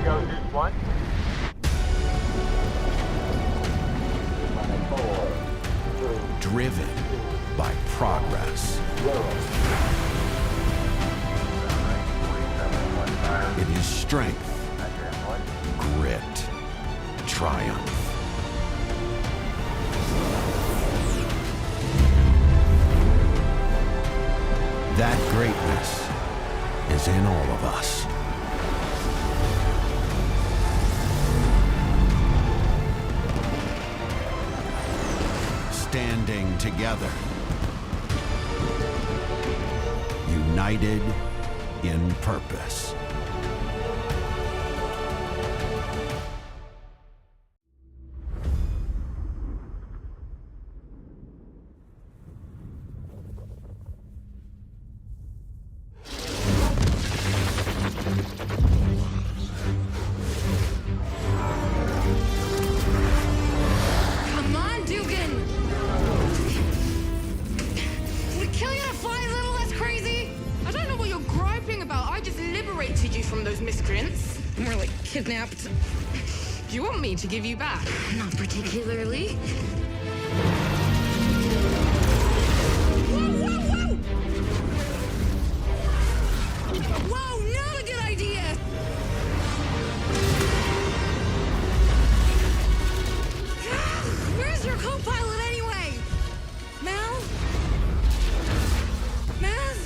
goes this one. 4, 3, Driven by progress. 0. It is strength, grit, triumph. That greatness is in all of us. Standing together, united in purpose. Come on, Dugan! We kill you to fly a little less crazy? I don't know what you're griping about. I just liberated you from those miscreants. More like kidnapped. Do you want me to give you back? Not particularly. Whoa, whoa, whoa! Whoa, not a good idea! Where's your co-pilot anyway? Mal? Maz?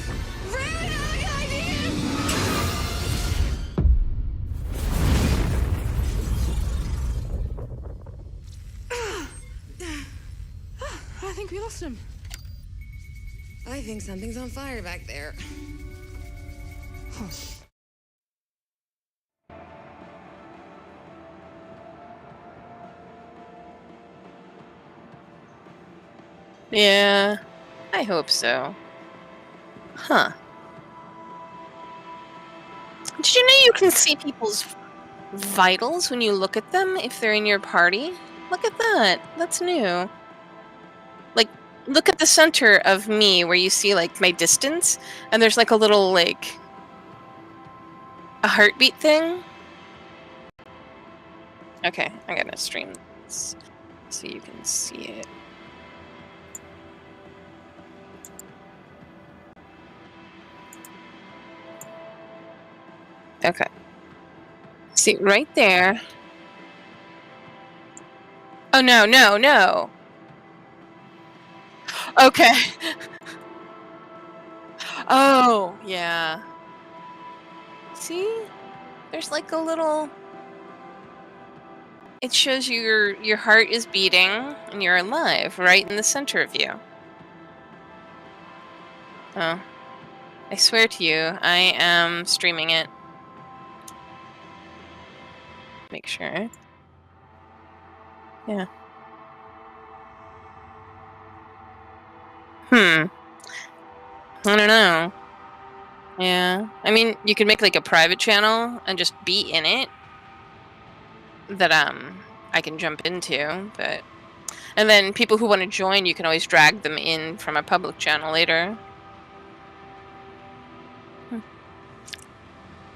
Ray, not a good idea! I think we lost him. I think something's on fire back there. Yeah, I hope so. Huh. Did you know you can see people's vitals when you look at them if they're in your party? Look at that. That's new. Like, look at the center of me where you see, like, my distance, and there's, like, a little, like, a heartbeat thing. Okay, I'm gonna stream this so you can see it. Okay. See, right there. Oh, no, no, no. Okay. Oh, yeah. See? There's like a little... It shows you your heart is beating and you're alive right in the center of you. Oh. I swear to you, I am streaming it. Make sure. Yeah. I don't know. Yeah. I mean, you could make like a private channel and just be in it that I can jump into, but and then people who want to join, you can always drag them in from a public channel later.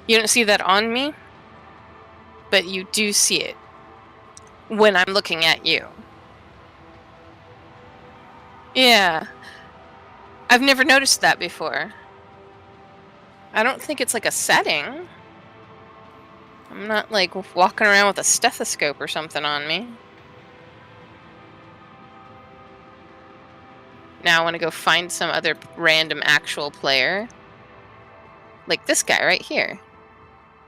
You don't see that on me, but you do see it when I'm looking at you. Yeah. I've never noticed that before. I don't think it's like a setting. I'm not like walking around with a stethoscope or something on me. Now I want to go find some other random actual player. Like this guy right here.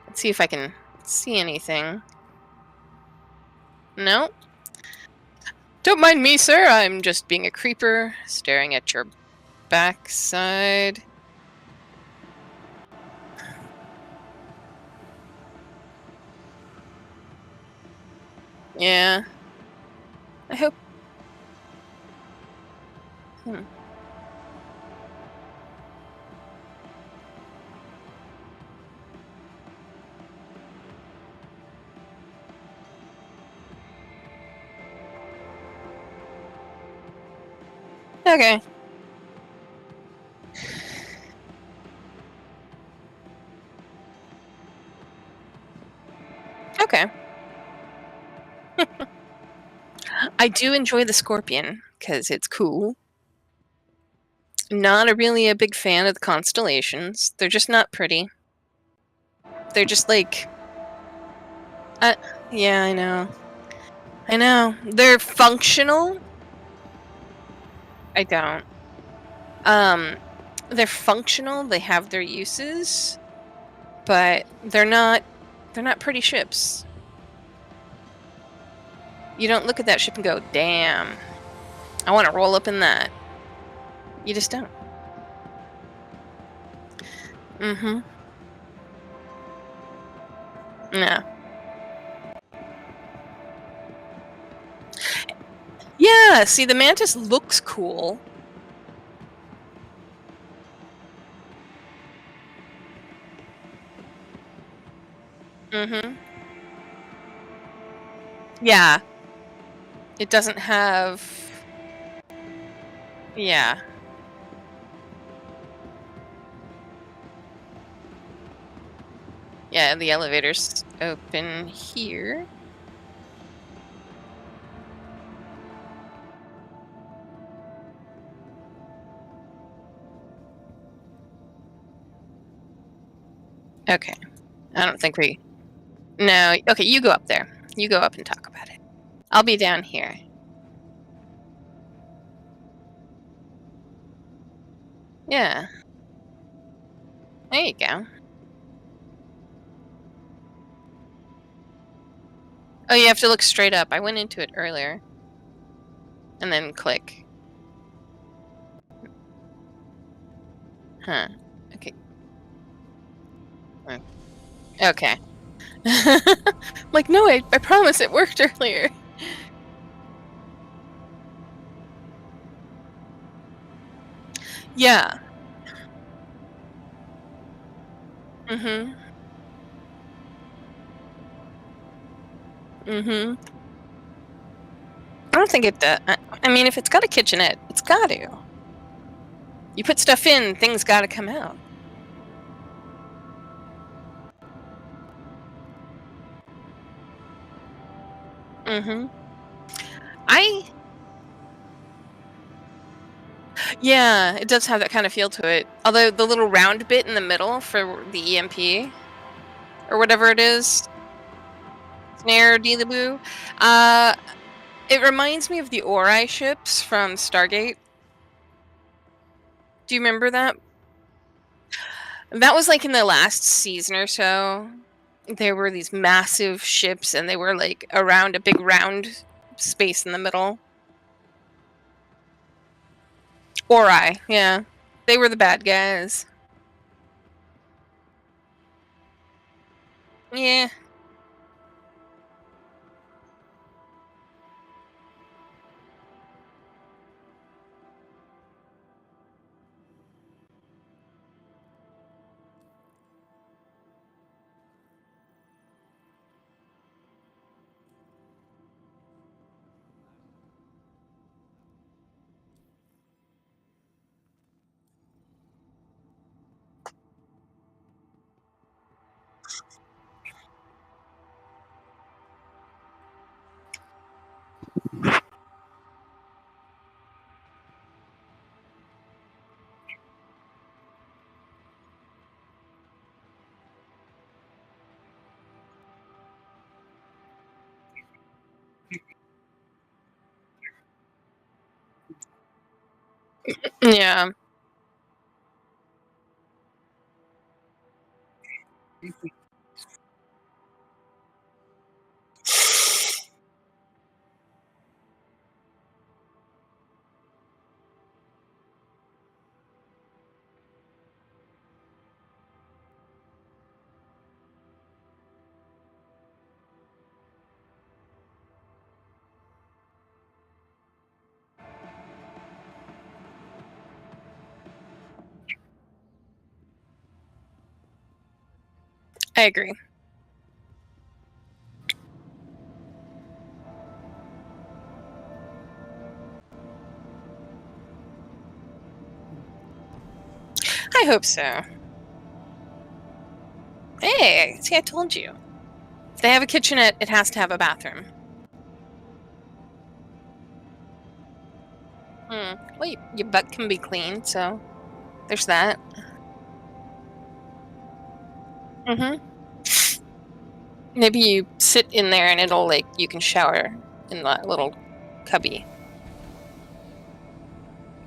Let's see if I can see anything. No. Don't mind me, sir. I'm just being a creeper, staring at your backside. Yeah. I hope... Okay. Okay. I do enjoy the scorpion because it's cool. Not really a big fan of the constellations. They're just not pretty. They're just like, yeah, I know. I know. They're functional. I don't. They're functional. They have their uses, but they're not pretty ships. You don't look at that ship and go, "Damn, I want to roll up in that." You just don't. Mm-hmm. No. Yeah, see, the Mantis looks cool. Mm-hmm. Yeah. It doesn't have... Yeah. Yeah, the elevator's open here. Okay. I don't think we... No. Okay, you go up there. You go up and talk about it. I'll be down here. Yeah. There you go. Oh, you have to look straight up. I went into it earlier. And then click. Huh. Okay. Okay. Like, no, I promise it worked earlier. Yeah. Mm-hmm. Mm-hmm. I don't think it does. I mean, if it's got a kitchenette, it's got to. You put stuff in, things got to come out. Mm-hmm. Yeah, it does have that kind of feel to it. Although the little round bit in the middle for the EMP, or whatever it is, snare dealaboo, it reminds me of the Ori ships from Stargate. Do you remember that? That was like in the last season or so. There were these massive ships, and they were like around a big round space in the middle. Ori, yeah. They were the bad guys. Yeah. Yeah. I agree. I hope so. Hey, see, I told you. they have a kitchenette, it has to have a bathroom. Well, your butt can be clean, so there's that. Maybe you sit in there and it'll, like, you can shower in that little cubby.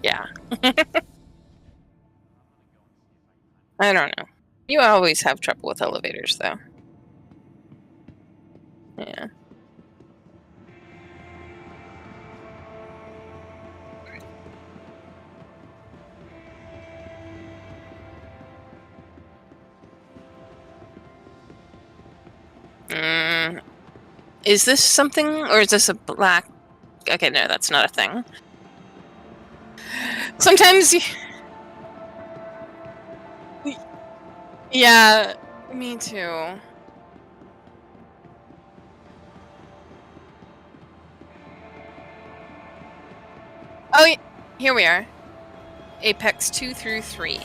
Yeah. I don't know. You always have trouble with elevators, though. Yeah. Is this something, or is this a black... Okay, no, that's not a thing. Sometimes Yeah, me too. Oh, here we are. Apex 2 through 3.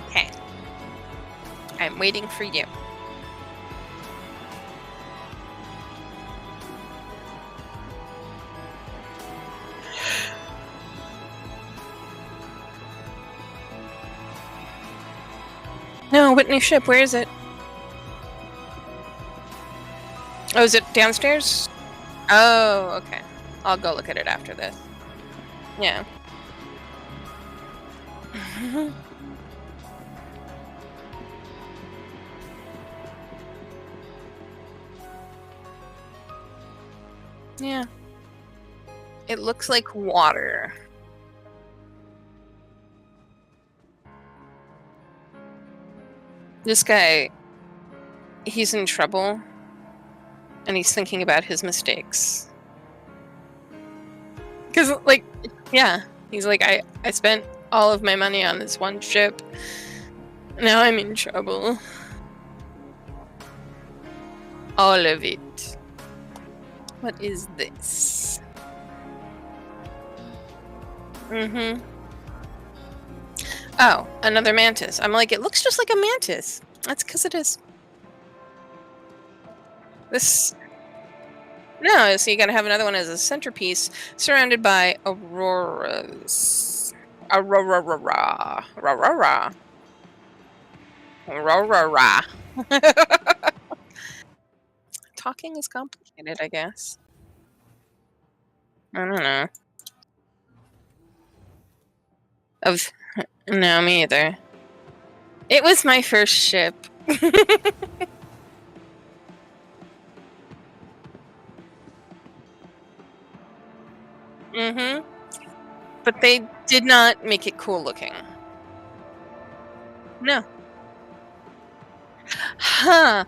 Okay. I'm waiting for you. No, Whitney ship, where is it? Oh, is it downstairs? Oh, okay. I'll go look at it after this. Yeah. Yeah. It looks like water. This guy, he's in trouble, and he's thinking about his mistakes. Because, like, yeah, he's like, I spent all of my money on this one ship. Now I'm in trouble. All of it. What is this? Oh, another mantis. I'm like, it looks just like a mantis. That's because it is. This... No, so you gotta have another one as a centerpiece, surrounded by auroras. Aurora. Aurora. Aurora. Talking is complicated, I guess. I don't know. No, me either. It was my first ship. But they did not make it cool looking. No. Huh.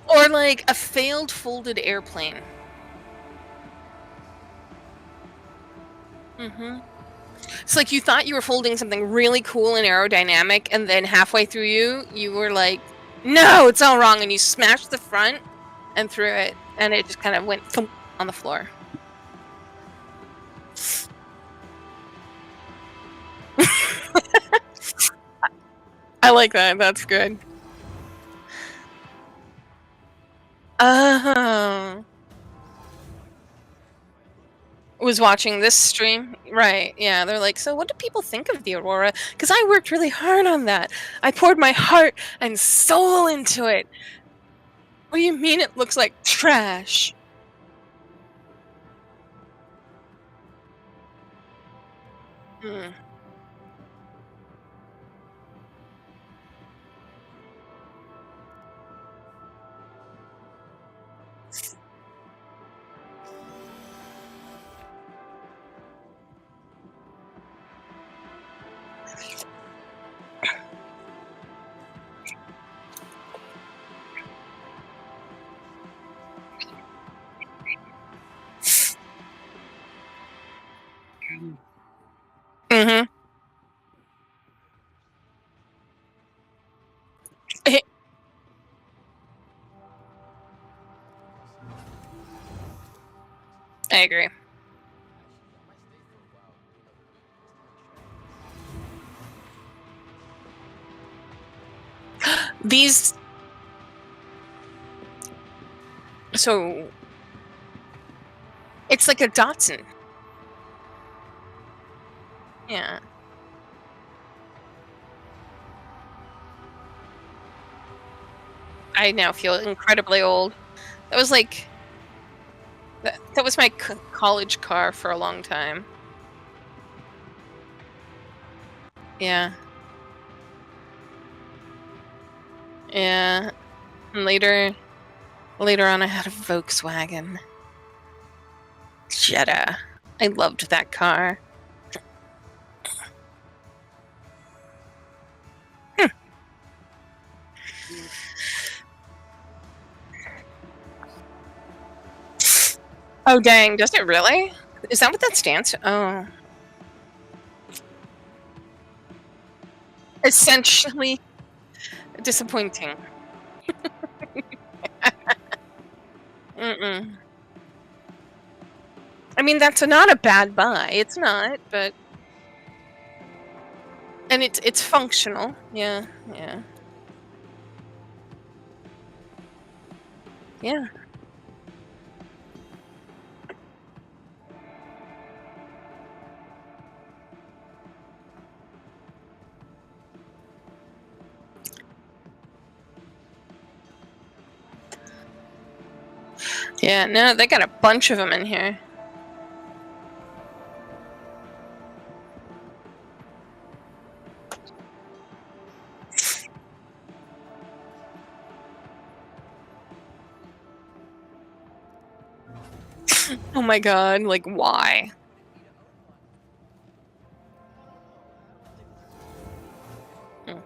Or like a failed folded airplane. It's like you thought you were folding something really cool and aerodynamic, and then halfway through you were like, no, it's all wrong, and you smashed the front and threw it, and it just kind of went thump on the floor. I like that. That's good. Was watching this stream, right? Yeah, they're like, so what do people think of the Aurora? Because I worked really hard on that. I poured my heart and soul into it. What do you mean it looks like trash? I agree. These... So... It's like a Datsun. Yeah. I now feel incredibly old. That was like... That was my college car for a long time. Yeah. Yeah. And later on I had a Volkswagen Jetta. I loved that car. Oh dang, does it really? Is that what that stands for? Oh. Essentially disappointing. Mm-mm. I mean, that's not a bad buy. It's not, but... And it's functional. Yeah, yeah. Yeah. Yeah, no, they got a bunch of them in here. Oh my god, like, why? Hmm.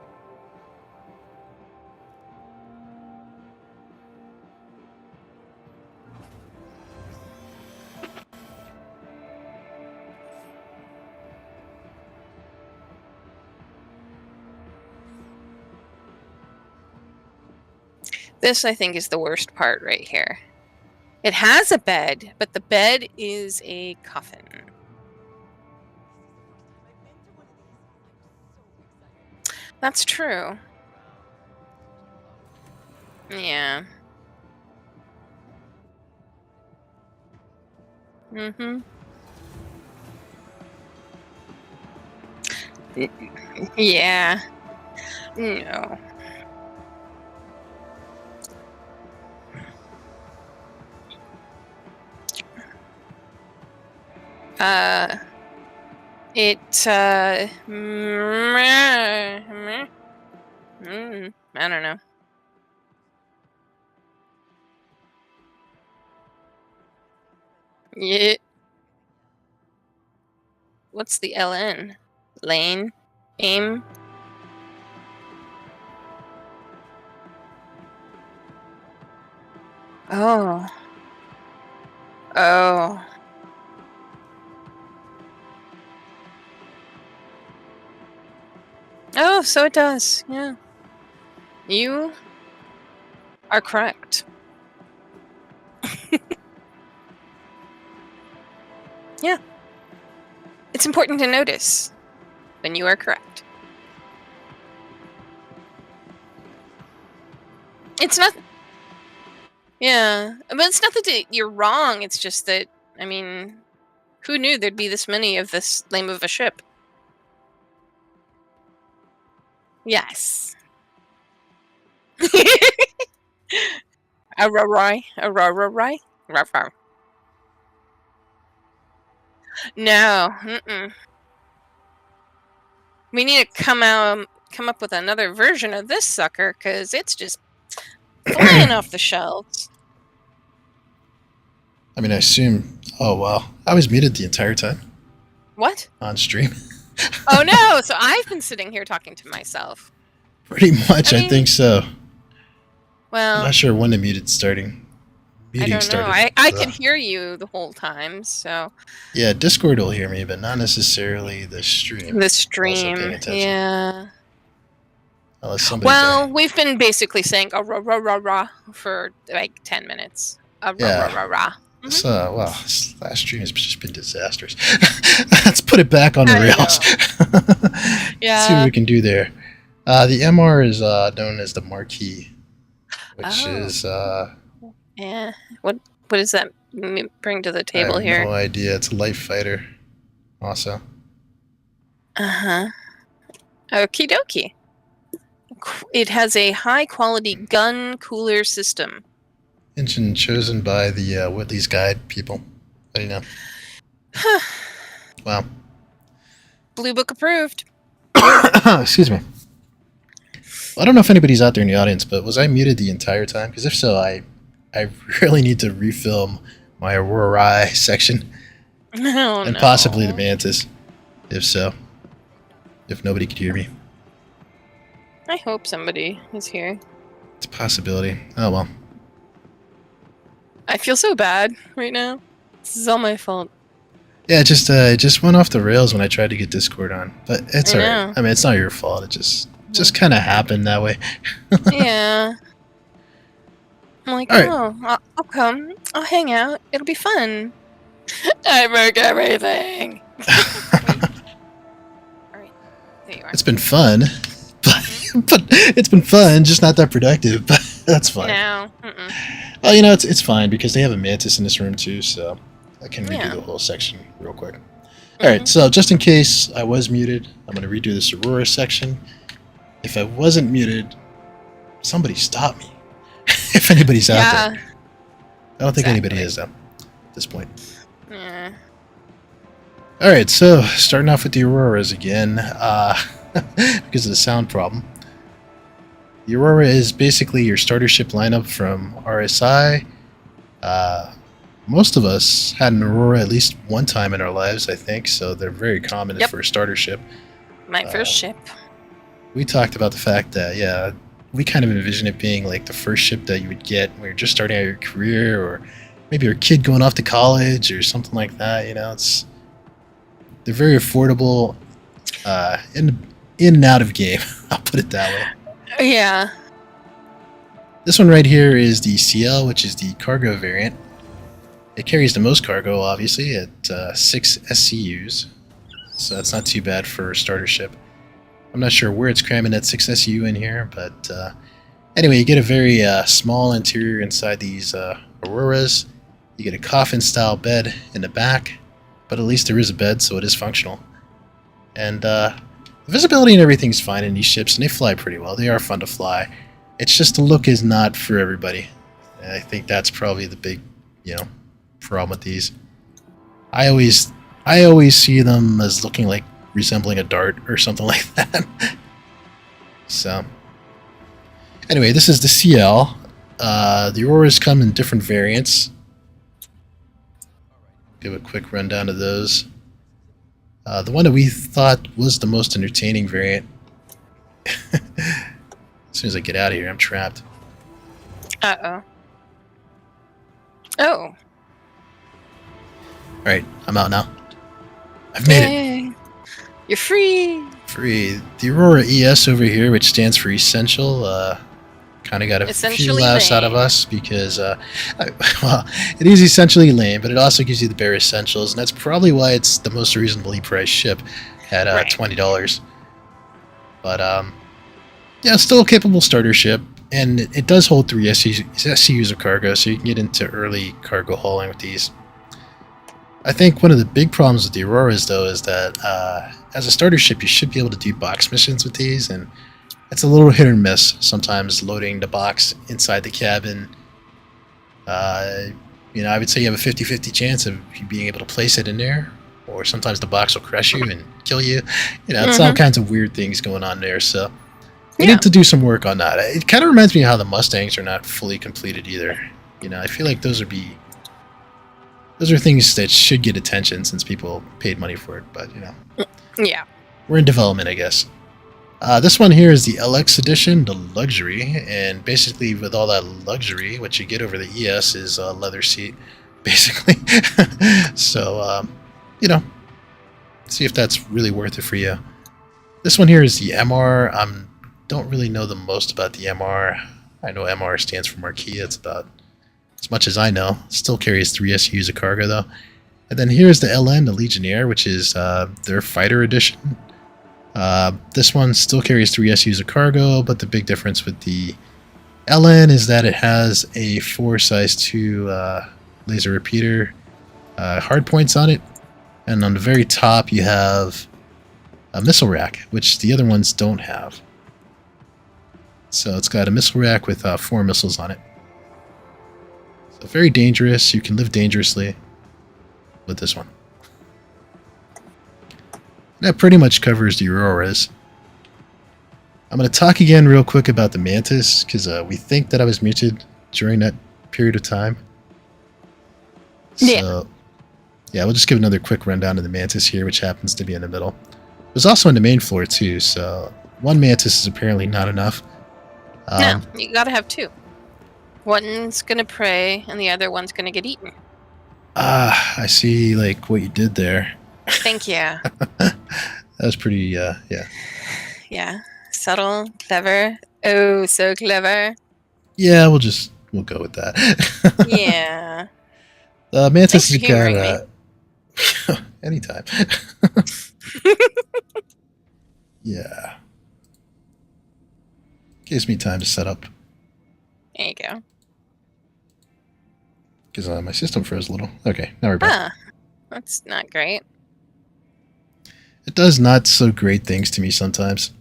This, I think, is the worst part right here. It has a bed, but the bed is a coffin. That's true. Yeah. Mm-hmm. Yeah. No. I don't know. Yeah. What's the LN? Lane? Aim? Oh. Oh. Oh, so it does. Yeah. You are correct. Yeah. It's important to notice when you are correct. It's not... Yeah. But it's not that you're wrong. It's just that, I mean, who knew there'd be this many of this name of a ship? Yes. Aurora. No. Mm-mm. We need to come up with another version of this sucker, because it's just flying off the shelves. I mean, I assume... Oh, wow. I was muted the entire time. What? On stream. Oh, no! So I've been sitting here talking to myself. Pretty much, I think so. Well... I'm not sure when the muted starting. Muting started. I could hear you the whole time, so... Yeah, Discord will hear me, but not necessarily the stream. The stream, yeah. Unless somebody... Well, we've been basically saying rah for like 10 minutes. Rah. Wow, this last stream has just been disastrous. Let's put it back on the rails. Yeah. See what we can do there. The MR is known as the Marquis, which Oh. is Yeah. What does that bring to the I table have here? no idea. It's a light fighter, also. Uh-huh. Okie dokie. It has a high-quality gun cooler system. Engine chosen by the Whitley's Guide people. How do you know? Wow. Blue Book approved. Excuse me. I don't know if anybody's out there in the audience, but was I muted the entire time? Because if so, I really need to refilm my Aurora section Oh, and no. possibly the Mantis. If so, if nobody could hear me, I hope somebody is here. it's a possibility. Oh well. I feel so bad right now. This is all my fault. Yeah, it just went off the rails when I tried to get Discord on, but it's I alright. know. I mean, it's not your fault. It just kind of happened that way. Yeah. I'm like, All right. oh, I'll come. I'll hang out. It'll be fun. I broke everything. Alright. There you are. It's been fun, but it's been fun, just not that productive. But that's fine. No. Mm-mm. Well, you know, it's fine because they have a Mantis in this room too, so I can redo Yeah. the whole section real quick. All right, so just in case I was muted, I'm going to redo this Aurora section. If I wasn't muted, somebody stop me. If anybody's out there. I don't think anybody is, though, at this point. Yeah. All right, so starting off with the Auroras again, because of the sound problem. The Aurora is basically your starter ship lineup from RSI. Most of us had an Aurora at least one time in our lives, I think, so they're very common for a starter ship. My first ship. We talked about the fact that, yeah, we kind of envision it being like the first ship that you would get when you're just starting out your career, or maybe your kid going off to college or something like that. You know, they're very affordable, in and out of game. I'll put it that way. Yeah. This one right here is the CL, which is the cargo variant. It carries the most cargo, obviously, at 6 SCUs, so that's not too bad for a starter ship. I'm not sure where it's cramming that 6 SCU in here, but anyway, you get a very small interior inside these Auroras. You get a coffin-style bed in the back, but at least there is a bed, so it is functional. And the visibility and everything's fine in these ships, and they fly pretty well. They are fun to fly. It's just the look is not for everybody. And I think that's probably the big, problem with these. I always see them as looking like resembling a dart or something like that. So, anyway, this is the CL. The Auroras come in different variants. Give a quick rundown of those. The one that we thought was the most entertaining variant. As soon as I get out of here, I'm trapped. Uh-oh. Oh. Alright, I'm out now. I've made it. Yay. You're free. Free. The Aurora ES over here, which stands for Essential, kind of got a few Essentially laughs out of lame. us because, well, it is essentially lame, but it also gives you the bare essentials, and that's probably why it's the most reasonably priced ship at Right. $20. But, yeah, still a capable starter ship, and it does hold 3 SCUs of cargo, so you can get into early cargo hauling with these. I think one of the big problems with the Auroras, though, is that as a starter ship, you should be able to do box missions with these, and it's a little hit or miss sometimes loading the box inside the cabin. I would say you have a 50-50 chance of you being able to place it in there, or sometimes the box will crush you and kill you. It's all kinds of weird things going on there, so you need to do some work on that. It kind of reminds me of how the Mustangs are not fully completed either. I feel like those are things that should get attention since people paid money for it, but Yeah. we're in development, I guess. This one here is the LX edition, the luxury, and basically with all that luxury, what you get over the ES is a leather seat, basically. So, see if that's really worth it for you. This one here is the MR. Don't really know the most about the MR. I know MR stands for Marquis. It's about as much as I know. Still carries 3 SUs of cargo, though. And then here's the LN, the Legionnaire, which is their fighter edition. This one still carries 3 SUs of cargo, but the big difference with the LN is that it has a 4 size 2 laser repeater hard points on it, and on the very top you have a missile rack, which the other ones don't have. So it's got a missile rack with 4 missiles on it. So very dangerous. You can live dangerously with this one. That pretty much covers the Auroras. I'm going to talk again real quick about the Mantis, because we think that I was muted during that period of time. So, yeah, we'll just give another quick rundown of the Mantis here, which happens to be in the middle. It was also on the main floor, too, so 1 Mantis is apparently not enough. No, you gotta have 2. One's gonna prey, and the other one's gonna get eaten. I see, like, what you did there. Thank you. That was pretty, yeah. Yeah. Subtle, clever. Oh, so clever. Yeah, we'll go with that. Yeah. Mantis has Thanks for got anytime. Yeah. Gives me time to set up. There you go. Because my system froze a little. Okay, now we're back. That's not great. It does not so great things to me sometimes.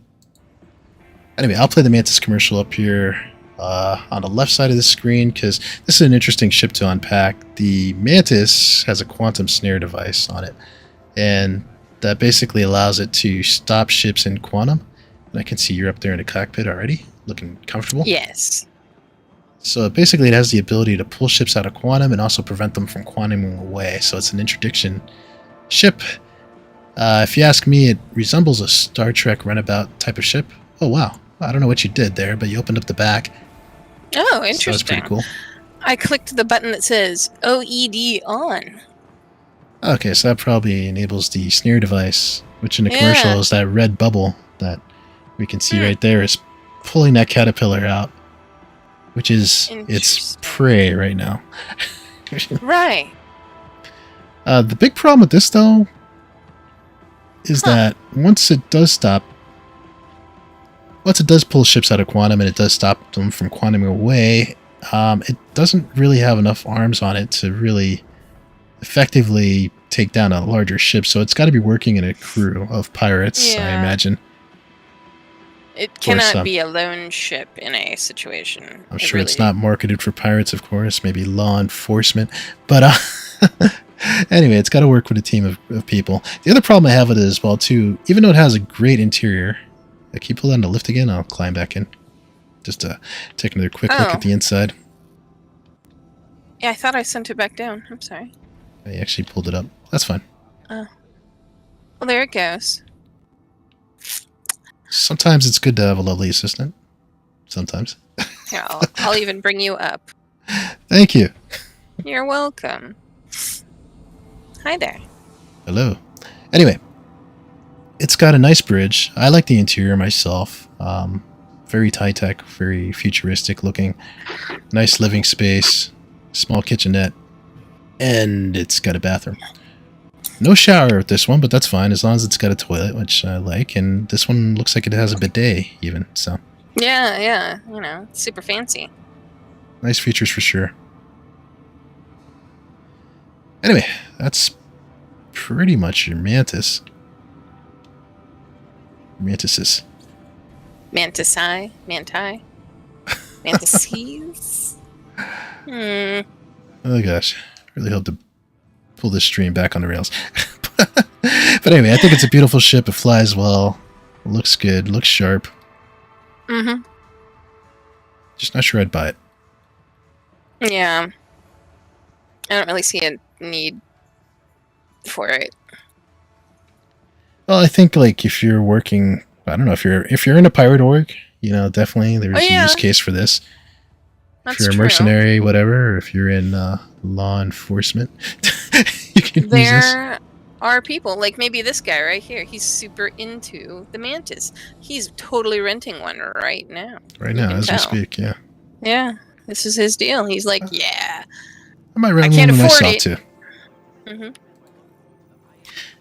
Anyway, I'll play the Mantis commercial up here on the left side of the screen, because this is an interesting ship to unpack. The Mantis has a quantum snare device on it, and that basically allows it to stop ships in quantum. And I can see you're up there in the cockpit already, looking comfortable. Yes. So basically it has the ability to pull ships out of quantum and also prevent them from quantuming away. So it's an interdiction ship. If you ask me, it resembles a Star Trek runabout type of ship. Oh, wow. I don't know what you did there, but you opened up the back. Oh, interesting. So that's pretty cool. I clicked the button that says OED on. Okay, so that probably enables the snare device, which in the commercial is that red bubble that we can see right there is pulling that caterpillar out, which is its prey right now. Right. The big problem with this, though, is that once it does pull ships out of quantum and it does stop them from quantuming away, it doesn't really have enough arms on it to really effectively take down a larger ship. So it's got to be working in a crew of pirates, I imagine. It cannot be a lone ship in a situation. I'm sure it's not marketed for pirates, of course, maybe law enforcement. But anyway, it's got to work with a team of people. The other problem I have with it as well, too, even though it has a great interior, can you pull down the lift again? I'll climb back in. Just to take another quick look at the inside. Yeah, I thought I sent it back down. I'm sorry. I actually pulled it up. That's fine. Oh. Well, there it goes. Sometimes it's good to have a lovely assistant. Sometimes. Yeah, I'll even bring you up. Thank you. You're welcome. Hi there. Hello. Anyway, it's got a nice bridge. I like the interior myself. Very high-tech, very futuristic looking. Nice living space. Small kitchenette. And it's got a bathroom. No shower with this one, but that's fine as long as it's got a toilet, which I like. And this one looks like it has a bidet even, so. Yeah, you know, super fancy. Nice features for sure. Anyway, that's pretty much your Mantis. Mantises. Mantis-eye? Manti? Mantises? Oh gosh. Really hope to pull this stream back on the rails. But anyway, I think it's a beautiful ship. It flies well. It looks good. Looks sharp. Mm-hmm. Just not sure I'd buy it. Yeah. I don't really see a need for it. Well, I think like if you're working, I don't know, if you're in a pirate org, you know, definitely there's a use case for this. That's if you're a mercenary, whatever, or if you're in law enforcement, you can use this. There are people, like maybe this guy right here, he's super into the Mantis. He's totally renting one right now. Right now, as we speak, yeah. Yeah, this is his deal. He's like, yeah. I might rent one myself too. Mm-hmm.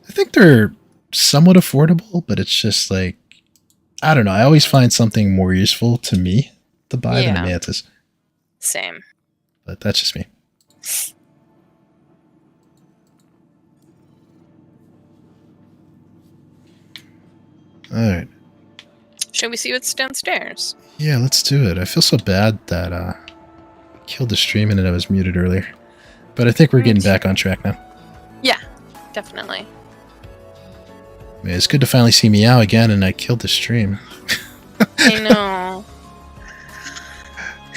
I think they're somewhat affordable, but it's just like, I don't know. I always find something more useful to me to buy than a Mantis. Same. But that's just me. Alright. Shall we see what's downstairs? Yeah, let's do it. I feel so bad that I killed the stream and then I was muted earlier. But I think we're getting back on track now. Yeah, definitely. I mean, it's good to finally see Meow again, and I killed the stream. I know.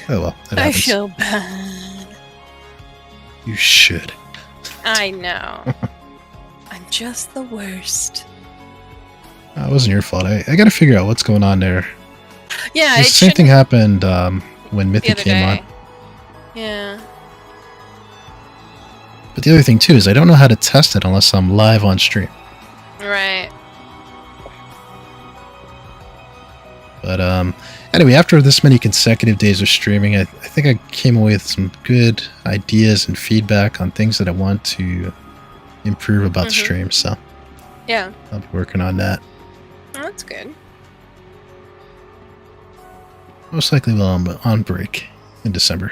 Oh well, that I happens. feel bad. You should. I know. I'm just the worst. It wasn't your fault. I gotta figure out what's going on there. Yeah, The same thing happened when the Mythic other came day. on. Yeah. But the other thing too is I don't know how to test it unless I'm live on stream. Right. But anyway, after this many consecutive days of streaming, I think I came away with some good ideas and feedback on things that I want to improve about the stream. So Yeah. I'll be working on that. Oh, that's good. Most likely while I'm on break in December.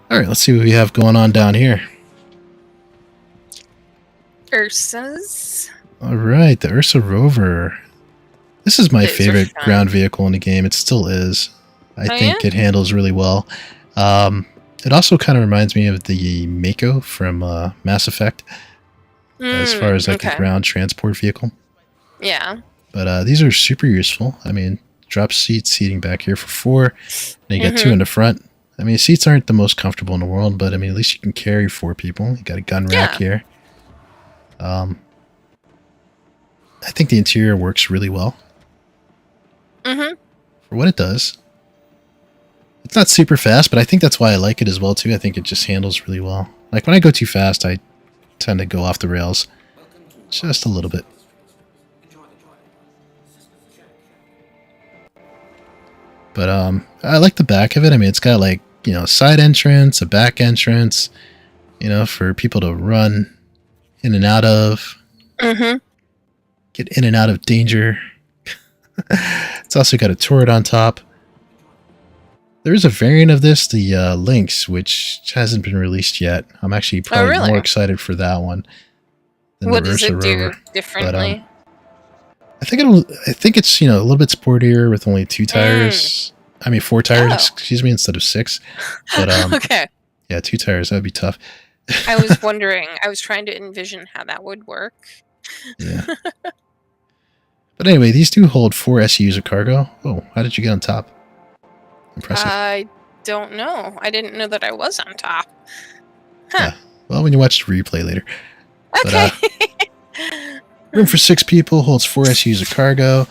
Alright, let's see what we have going on down here. Ursa's. Alright, the Ursa Rover. This is my Those are favorite fun. ground vehicle in the game. It still is. I Oh, think it handles really well. It also kind of reminds me of the Mako from Mass Effect, as far as like a ground transport vehicle. Yeah. But these are super useful. I mean, drop seating back here for 4. And you got 2 in the front. I mean, seats aren't the most comfortable in the world, but I mean, at least you can carry 4 people. You got a gun rack here. I think the interior works really well. For what it does. It's not super fast, but I think that's why I like it as well, too. I think it just handles really well. Like, when I go too fast, I tend to go off the rails. Just a little bit. But, I like the back of it. I mean, it's got, like, you know, a side entrance, a back entrance, you know, for people to run in and out of. Get in and out of danger. It's also got a turret on top. There is a variant of this, the Lynx, which hasn't been released yet. I'm actually probably more excited for that one than What the does Ursa it do Rover. differently? But, I think it's, you know, a little bit sportier with only 2 tires. I mean 4 tires, excuse me, instead of 6. But Okay. yeah, 2 tires, that would be tough. I was wondering. I was trying to envision how that would work. Yeah. But anyway, these do hold 4 SUs of cargo. Oh, how did you get on top? Impressive. I don't know. I didn't know that I was on top. Yeah. Well, when you watch the replay later. Okay. But, room for 6 people, holds 4 SUs of cargo.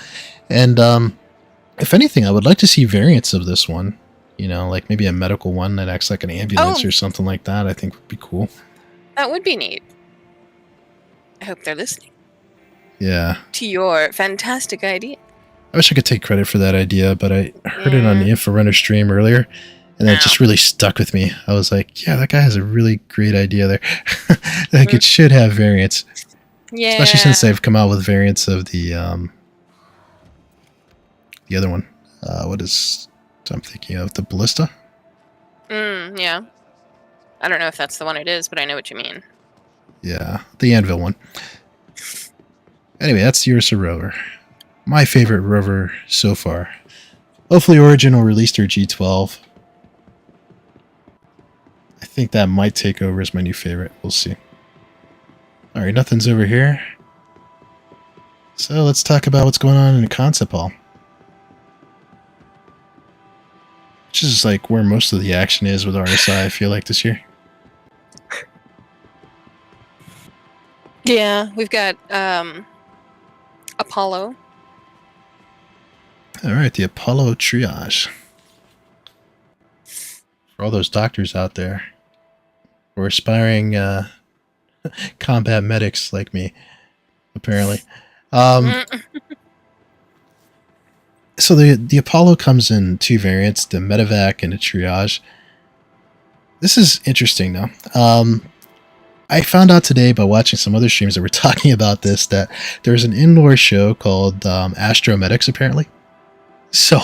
And if anything, I would like to see variants of this one. You know, like maybe a medical one that acts like an ambulance or something like that. I think would be cool. That would be neat. I hope they're listening Yeah. to your fantastic idea. I wish I could take credit for that idea, but I heard it on the Info stream earlier, and it just really stuck with me. I was like, yeah, that guy has a really great idea there. Like, it should have variants. Yeah. Especially since they've come out with variants of the other one. What is... I'm thinking of the Ballista? Yeah. I don't know if that's the one it is, but I know what you mean. Yeah, the Anvil one. Anyway, that's the Ursa Rover. My favorite rover so far. Hopefully Origin will release their G12. I think that might take over as my new favorite. We'll see. Alright, nothing's over here. So let's talk about what's going on in the concept hall. Which is like where most of the action is with RSI, I feel like, this year. Yeah, we've got Apollo. Alright, the Apollo triage. For all those doctors out there, or aspiring combat medics like me, apparently. So the Apollo comes in 2 variants, the Medevac and the triage. This is interesting, though. I found out today by watching some other streams that were talking about this that there's an indoor show called Astro apparently. So,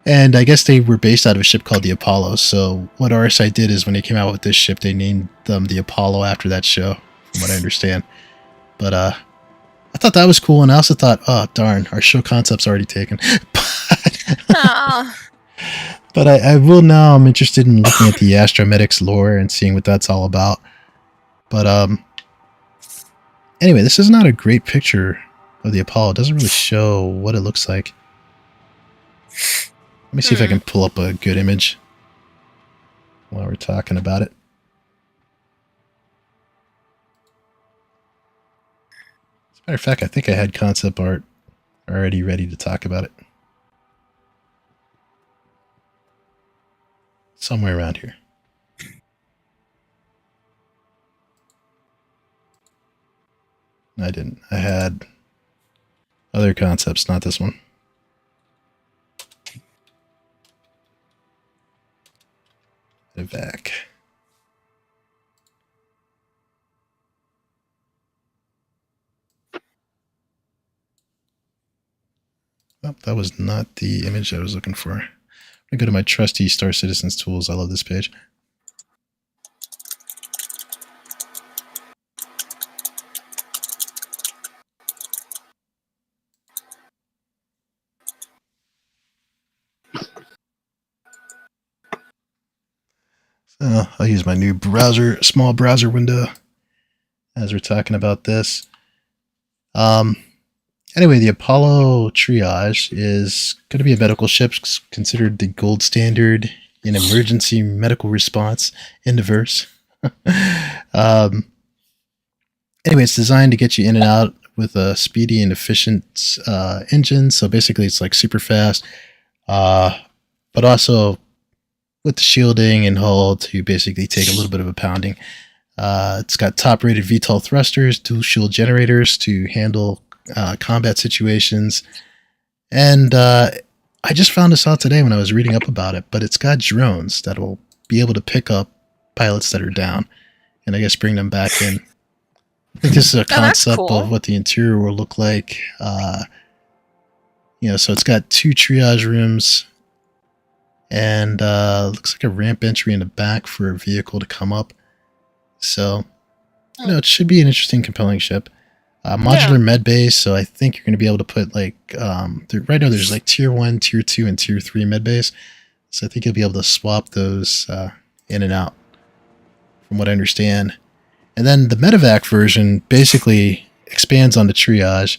and I guess they were based out of a ship called the Apollo. So what RSI did is when they came out with this ship, they named them the Apollo after that show, from what I understand. But I thought that was cool, and I also thought, oh darn, our show concept's already taken. But I will now. I'm interested in looking at the Astromedics lore and seeing what that's all about. But anyway, this is not a great picture of the Apollo. It doesn't really show what it looks like. Let me see if I can pull up a good image while we're talking about it. As a matter of fact, I think I had concept art already ready to talk about it. Somewhere around here. I didn't. I had other concepts, not this one. Evac. Oh, that was not the image I was looking for. I'm going to go to my trusty Star Citizens tools. I love this page. So I'll use my new browser, small browser window as we're talking about this. Anyway, the Apollo triage is going to be a medical ship considered the gold standard in emergency medical response in the verse. Anyway, it's designed to get you in and out with a speedy and efficient engine. So basically, it's like super fast, but also with the shielding and hull to basically take a little bit of a pounding. It's got top-rated VTOL thrusters, dual shield generators to handle combat situations. And I just found this out today when I was reading up about it, but it's got drones that will be able to pick up pilots that are down and I guess bring them back in. I think this is a concept of what the interior will look like. You know, so it's got 2 triage rooms and looks like a ramp entry in the back for a vehicle to come up. So, you know, it should be an interesting, compelling ship. Modular med base, so I think you're going to be able to put like, right now there's like tier 1, tier 2, and tier 3 med base. So I think you'll be able to swap those in and out, from what I understand. And then the medevac version basically expands on the triage.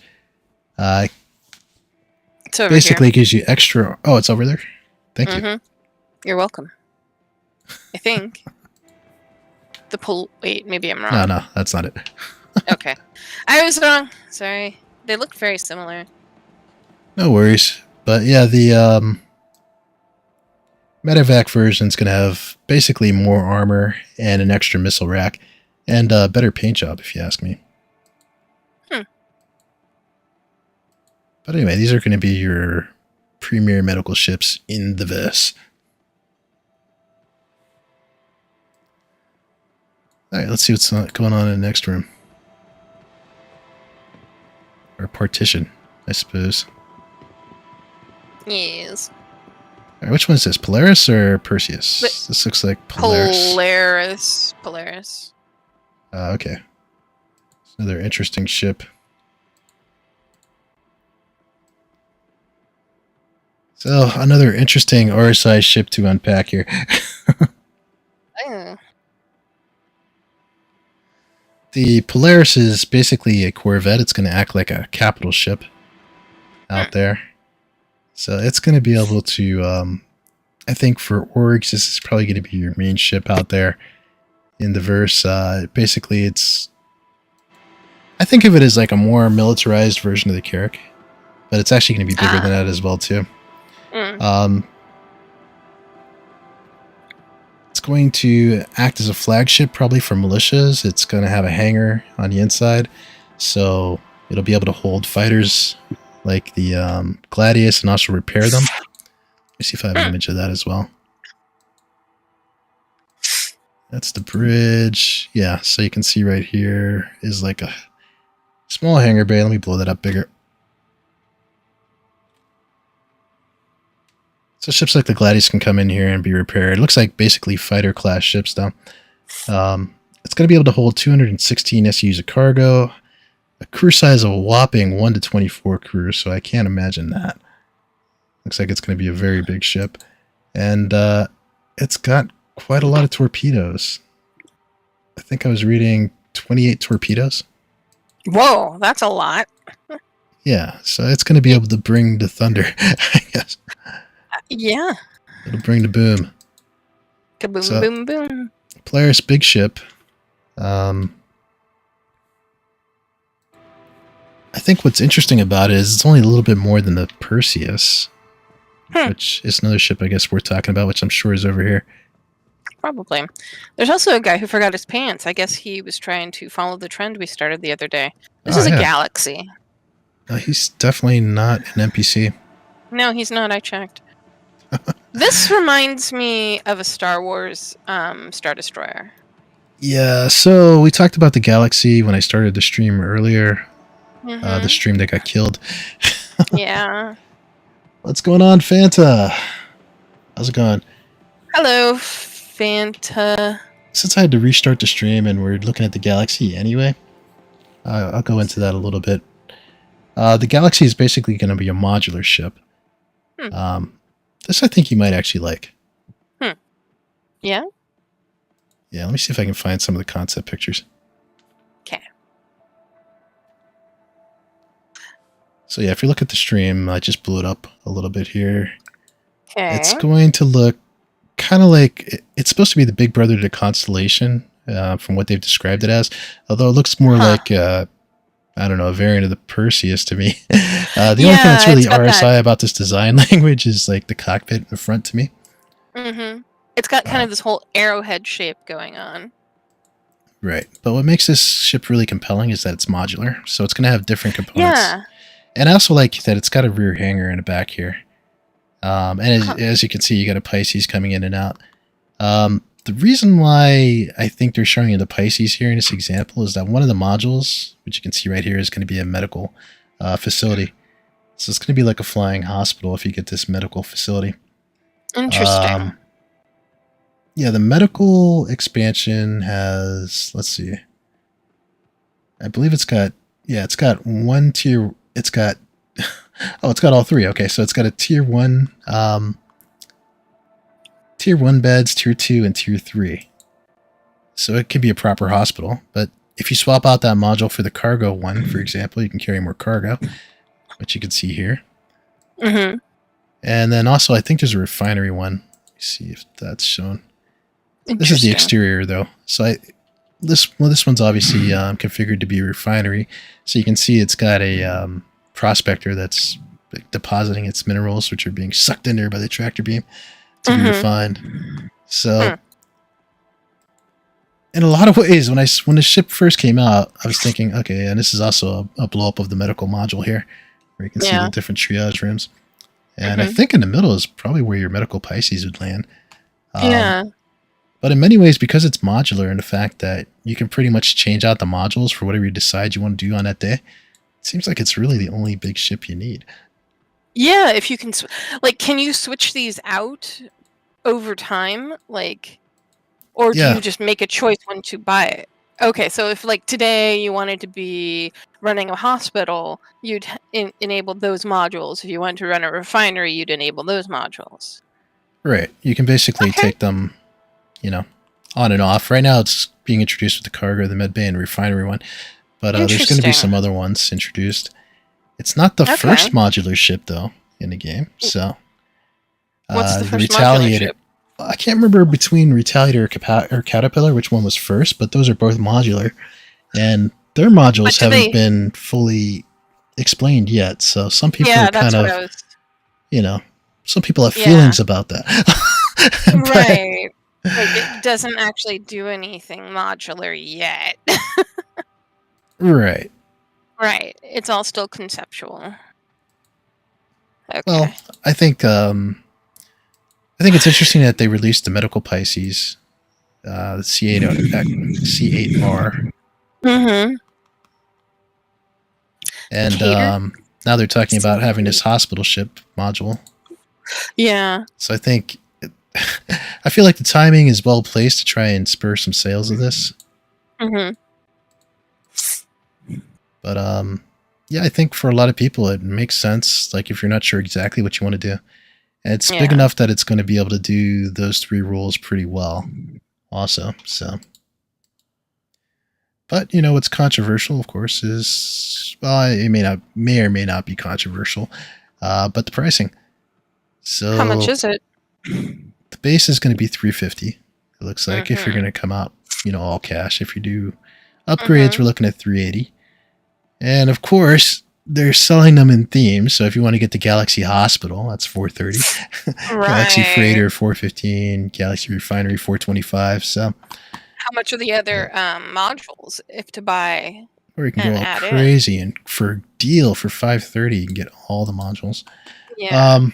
It's over basically here. gives you extra... Oh, it's over there? Thank you. You're welcome. I think. Wait, maybe I'm wrong. No, that's not it. Okay. I was wrong. Sorry. They look very similar. No worries. But yeah, the medevac version is going to have basically more armor and an extra missile rack and a better paint job, if you ask me. But anyway, these are going to be your premier medical ships in the verse. Alright, let's see what's going on in the next room. Or partition, I suppose. Yes. Alright, which one is this? Polaris or Perseus? This looks like Polaris. Polaris. Okay. It's another interesting ship. So, another interesting RSI ship to unpack here. The Polaris is basically a corvette. It's going to act like a capital ship out there. So it's going to be able to, I think for orgs, this is probably going to be your main ship out there in the verse. Basically, it's... I think of it as like a more militarized version of the Carrack. But it's actually going to be bigger than that as well, too. It's going to act as a flagship probably for militias. It's going to have a hangar on the inside, so it'll be able to hold fighters like the Gladius and also repair them. Let me see if I have an image of that as well. That's the bridge. Yeah, so you can see right here is like a small hangar bay. Let me blow that up bigger. So ships like the Gladius can come in here and be repaired. It looks like basically fighter class ships though. It's going to be able to hold 216 SUs of cargo, a crew size of a whopping 1 to 24 crews, so I can't imagine that. Looks like it's going to be a very big ship. And it's got quite a lot of torpedoes. I think I was reading 28 torpedoes. Whoa, that's a lot. Yeah, so it's going to be able to bring the thunder, I guess. Yeah. It'll bring the boom. Kaboom, So- boom, boom. Polaris, big ship. I think what's interesting about it is it's only a little bit more than the Perseus, which is another ship I guess we're talking about, which I'm sure is over here. Probably. There's also a guy who forgot his pants. I guess he was trying to follow the trend we started the other day. This is a yeah. galaxy. He's definitely not an NPC. No, he's not. I checked. This reminds me of a Star Wars Star Destroyer. Yeah, so we talked about the Galaxy when I started the stream earlier. The stream that got killed. Yeah. What's going on, Fanta? How's it going? Hello, Fanta. Since I had to restart the stream and we're looking at the Galaxy anyway, I'll go into that a little bit. The Galaxy is basically going to be a modular ship. This I think you might actually like. Yeah? Yeah, let me see if I can find some of the concept pictures. Okay. So yeah, if you look at the stream, I just blew it up a little bit here. Okay. It's going to look kind of like, it's supposed to be the big brother to Constellation, from what they've described it as. Although it looks more like, I don't know, a variant of the Perseus to me. The only thing that's really RSI about this design language is like the cockpit in the front to me. Mm-hmm. It's got kind of this whole arrowhead shape going on. Right. But what makes this ship really compelling is that it's modular. So it's going to have different components. Yeah. And I also like that it's got a rear hangar in the back here. And as you can see, you got a Pisces coming in and out. The reason why I think they're showing you the Pisces here in this example is that one of the modules, which you can see right here, is going to be a medical facility. So it's going to be like a flying hospital if you get this medical facility. Interesting. Yeah, the medical expansion has, let's see. I believe it's got one tier, it's got, oh, it's got all three. Okay, so it's got a tier 1, tier 1 beds, tier 2, and tier 3. So it could be a proper hospital, but if you swap out that module for the cargo one, for example, you can carry more cargo, which you can see here. Mm-hmm. And then also, I think there's a refinery one. Let me see if that's shown. This is the exterior, though. So this one's obviously configured to be a refinery. So you can see it's got a prospector that's depositing its minerals, which are being sucked in there by the tractor beam to be refined. So, in a lot of ways, when the ship first came out, I was thinking, okay, and this is also a blow up of the medical module here, where you can see the different triage rooms. And I think in the middle is probably where your medical Pisces would land. Yeah. But in many ways, because it's modular and the fact that you can pretty much change out the modules for whatever you decide you want to do on that day, it seems like it's really the only big ship you need. Yeah, if you can, can you switch these out over time? Or do you just make a choice when to buy it? Okay, so if today you wanted to be running a hospital, you'd enable those modules. If you wanted to run a refinery, you'd enable those modules. Right. You can basically take them, on and off. Right now it's being introduced with the cargo, the med bay, and refinery one. But there's going to be some other ones introduced. It's not the first modular ship, though, in the game. So, what's the first Retaliator modular ship? I can't remember between Retaliator or Caterpillar which one was first, but those are both modular. And their modules haven't been fully explained yet. So some people are kind of, some people have feelings about that. Right. It doesn't actually do anything modular yet. Right. Right. It's all still conceptual. Okay. Well, I think it's interesting that they released the medical Pisces the C8R. Mm-hmm. And Cater? now they're talking about having this hospital ship module. Yeah. So I think I feel like the timing is well placed to try and spur some sales of this. Mm-hmm. But yeah, I think for a lot of people it makes sense. Like if you're not sure exactly what you want to do, and it's big enough that it's going to be able to do those 3 rules pretty well. Also, so. But you know what's controversial, of course, is well, it may or may not be controversial, but the pricing. So How much is it? the base is going to be $350. It looks like if you're going to come out, you know, all cash. If you do upgrades, we're looking at $380. And of course, they're selling them in themes. So if you want to get the Galaxy Hospital, that's $430. Right. Galaxy Freighter $415. Galaxy Refinery $425. So. How much are the other modules if to buy? Or you can go all add crazy and for a deal for $530 you can get all the modules. Yeah.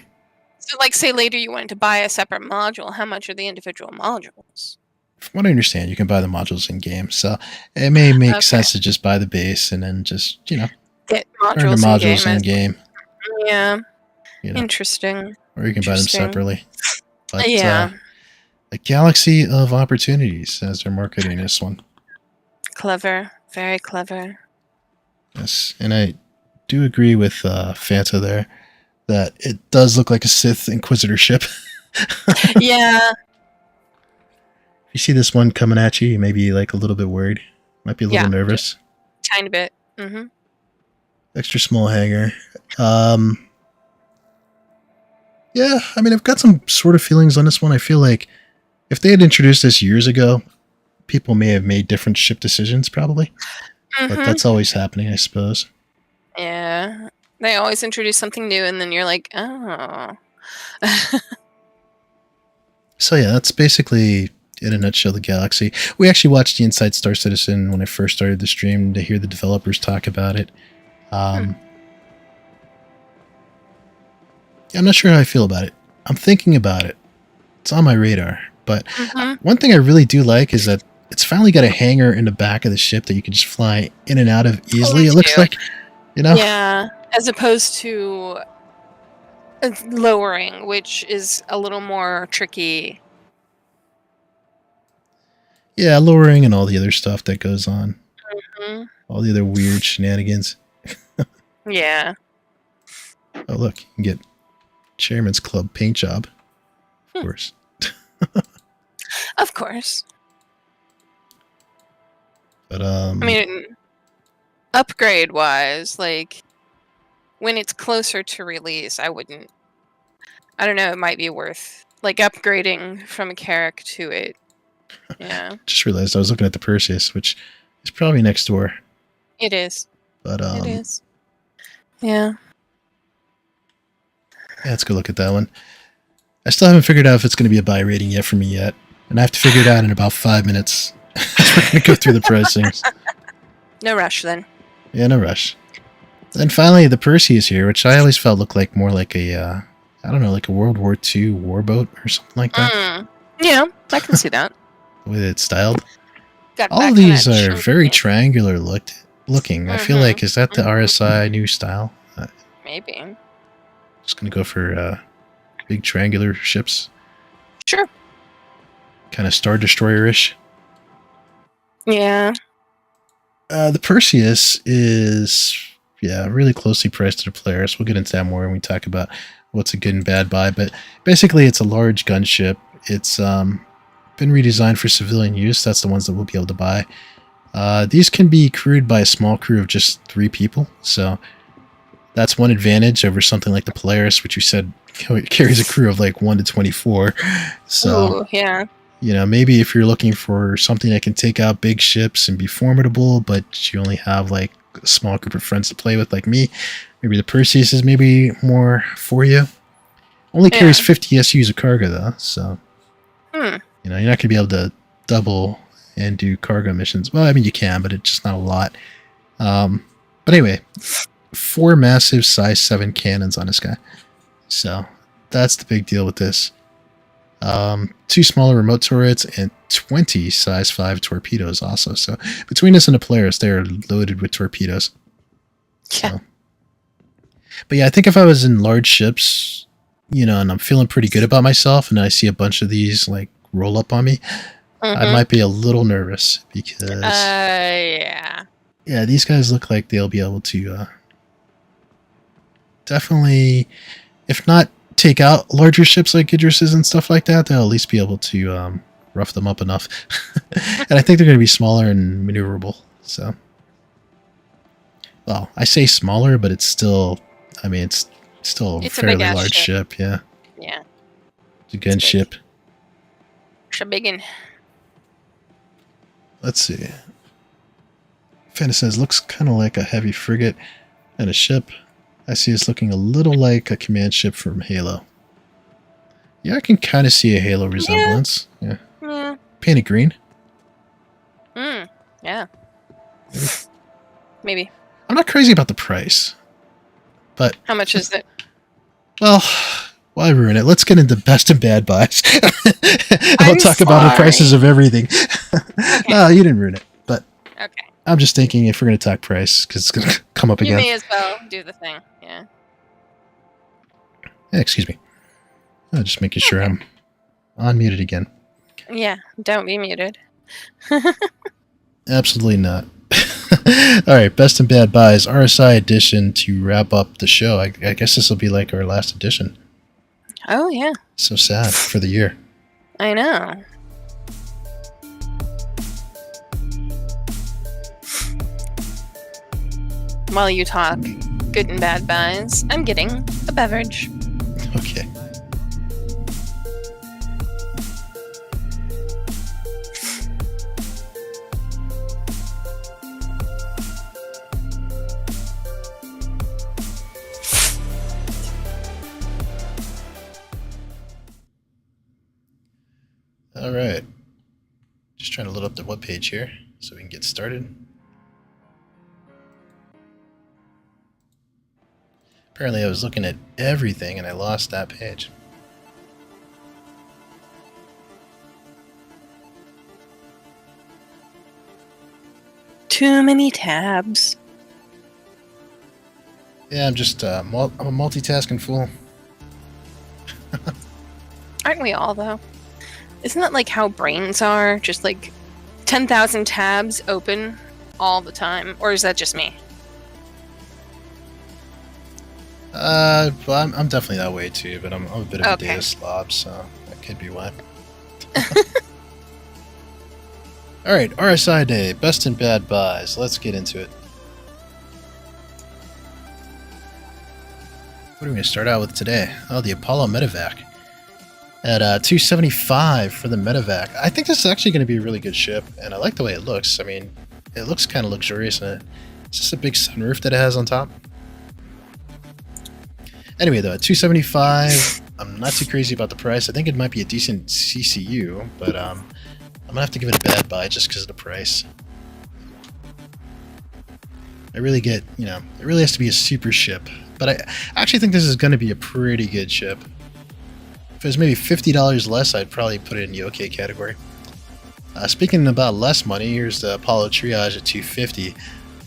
So like say later you wanted to buy a separate module, how much are the individual modules? From what I understand, you can buy the modules in game. So it may make sense to just buy the base and then just, you know, get earn the modules in game. Yeah. You know, Interesting. or you can buy them separately. But yeah. a galaxy of opportunities as they're marketing this one. Clever. Very clever. Yes, and I do agree with Fanta there that it does look like a Sith Inquisitor ship. Yeah. If you see this one coming at you, you may be like a little bit worried. Might be a little nervous. Tiny bit. Mm-hmm. Extra small hangar. Yeah, I mean, I've got some sort of feelings on this one. I feel like if they had introduced this years ago, people may have made different ship decisions, probably. But that's always happening, I suppose. Yeah. They always introduce something new, and then you're like, oh. So yeah, that's basically, in a nutshell, the Galaxy. We actually watched the Inside Star Citizen when I first started the stream to hear the developers talk about it. Yeah, I'm not sure how I feel about it. I'm thinking about it. It's on my radar. But one thing I really do like is that it's finally got a hangar in the back of the ship that you can just fly in and out of easily. It looks like, you know? Yeah, as opposed to lowering, which is a little more tricky. Yeah, lowering and all the other stuff that goes on. All the other weird shenanigans. Yeah. Oh, look, you can get Chairman's Club paint job. Of course. Of course. But I mean, upgrade wise, like when it's closer to release, I don't know, it might be worth like upgrading from a Carrack to it. Yeah. Just realized I was looking at the Perseus, which is probably next door. It is. But it is. Yeah. Yeah, let's go look at that one. I still haven't figured out if it's going to be a buy rating yet for me yet. And I have to figure it out in about 5 minutes. We're going to go through the pricings. No rush then. Yeah, no rush. Then finally, the Perseus here, which I always felt looked like more like a, I don't know, like a World War II warboat or something like that. Yeah, I can see that. The way that it's styled. Got All of these are very triangular looking. I feel like, is that the RSI new style? Maybe. Just going to go for big triangular ships. Sure. Kind of Star Destroyer-ish. Yeah. The Perseus is, really closely priced to the players. We'll get into that more when we talk about what's a good and bad buy. But basically, it's a large gunship. It's been redesigned for civilian use. That's the ones that we'll be able to buy. These can be crewed by a small crew of just 3 people. So that's one advantage over something like the Polaris, which you said carries a crew of like 1 to 24. So, yeah. You know, maybe if you're looking for something that can take out big ships and be formidable, but you only have like a small group of friends to play with like me, maybe the Perseus is maybe more for you. Only carries 50 SUs of cargo though, so you know, you're not going to be able to double and do cargo missions. Well, I mean, you can, but it's just not a lot. But anyway, 4 massive size 7 cannons on this guy. So that's the big deal with this. 2 smaller remote turrets, and 20 size 5 torpedoes also. So between us and the Polaris, they're loaded with torpedoes. Yeah. So. But yeah, I think if I was in large ships, you know, and I'm feeling pretty good about myself, and I see a bunch of these like roll up on me, I might be a little nervous because yeah. yeah, these guys look like they'll be able to definitely, if not take out larger ships like Idris's and stuff like that, they'll at least be able to rough them up enough. And I think they're going to be smaller and maneuverable. So, well, I say smaller, but it's still, I mean, it's still a fairly large ship. Yeah. Yeah. It's a good ship. It's a biggin. Let's see. Fanta says, looks kind of like a heavy frigate and a ship. I see it's looking a little like a command ship from Halo. Yeah, I can kind of see a Halo resemblance. Yeah. Yeah. Painted green. Yeah. Maybe. I'm not crazy about the price. But How much is it? well, why ruin it? Let's get into best and bad buys. We'll I'm talk about the prices sorry. of everything. No, you didn't ruin it. But Okay. I'm just thinking if we're going to talk price, because it's going to come up You again. may as well do the thing. Yeah. Excuse me. I'm just making sure I'm unmuted again. Yeah. Don't be muted. Absolutely not. All right, best and bad buys, RSI edition to wrap up the show. I guess this will be like our last edition. Oh, yeah. So sad for the year. I know. While you talk good and bad buys, I'm getting a beverage. Okay. All right. Just trying to load up the webpage here so we can get started. Apparently I was looking at everything and I lost that page. Too many tabs. Yeah, I'm just I'm a multitasking fool. Aren't we all, though? Isn't that like how brains are? Just like 10,000 tabs open all the time? Or is that just me? Well, I'm definitely that way too, but I'm a bit of a Okay. data slob, so that could be why. All right, RSI Day, best and bad buys. Let's get into it. What are we going to start out with today? Oh, the Apollo Medevac at 275 for the Medevac. I think this is actually going to be a really good ship, and I like the way it looks. I mean, it looks kind of luxurious, and it's just a big sunroof that it has on top. Anyway, though, at 275, I'm not too crazy about the price. I think it might be a decent CCU, but I'm gonna have to give it a bad buy just because of the price. I really get, you know, it really has to be a super ship, but I actually think this is going to be a pretty good ship. If it was maybe $50 less, I'd probably put it in the okay category. Speaking about less money, here's the Apollo Triage at 250.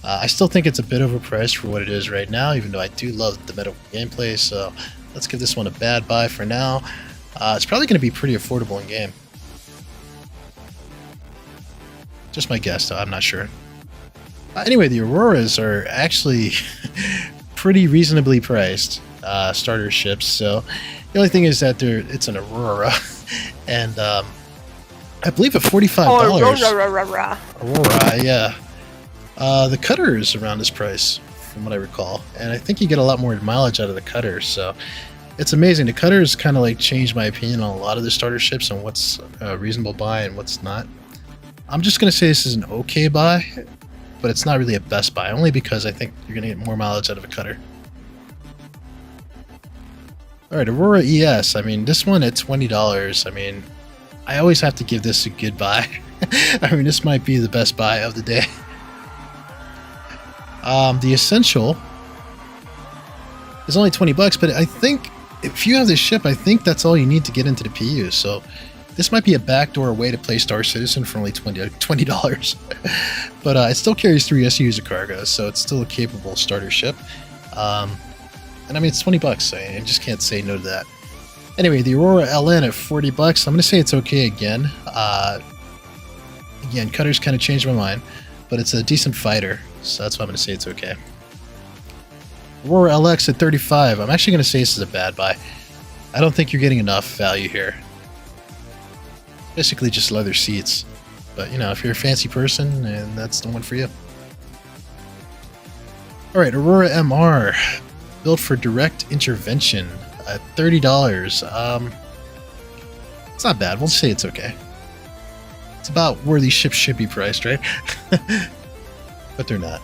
I still think it's a bit overpriced for what it is right now, even though I do love the medical gameplay, so let's give this one a bad buy for now. It's probably going to be pretty affordable in game. Just my guess, though, I'm not sure. Anyway, the Auroras are actually pretty reasonably priced starter ships, so the only thing is that it's an Aurora, and I believe at $45. Aurora, yeah. The cutter is around this price, from what I recall, and I think you get a lot more mileage out of the cutter, so it's amazing. The cutter has kind of like changed my opinion on a lot of the starter ships and what's a reasonable buy and what's not. I'm just going to say this is an okay buy, but it's not really a best buy, only because I think you're going to get more mileage out of a cutter. Alright, Aurora ES, I mean, this one at $20, I mean, I always have to give this a good buy. I mean, this might be the best buy of the day. The Essential is only $20, but I think if you have this ship, I think that's all you need to get into the PU. So this might be a backdoor way to play Star Citizen for only $20. But it still carries 3 SUs of cargo, so it's still a capable starter ship. And I mean, it's $20, so I just can't say no to that. Anyway, the Aurora LN at $40. I'm going to say it's okay again. Again, Cutter's kind of changed my mind, but it's a decent fighter, so that's why I'm going to say it's okay. Aurora LX at $35. I'm actually going to say this is a bad buy. I don't think you're getting enough value here. Basically just leather seats. But, you know, if you're a fancy person, and that's the one for you. Alright, Aurora MR. Built for direct intervention at $30. It's not bad. We'll say it's okay. It's about where these ships should be priced, right? But they're not.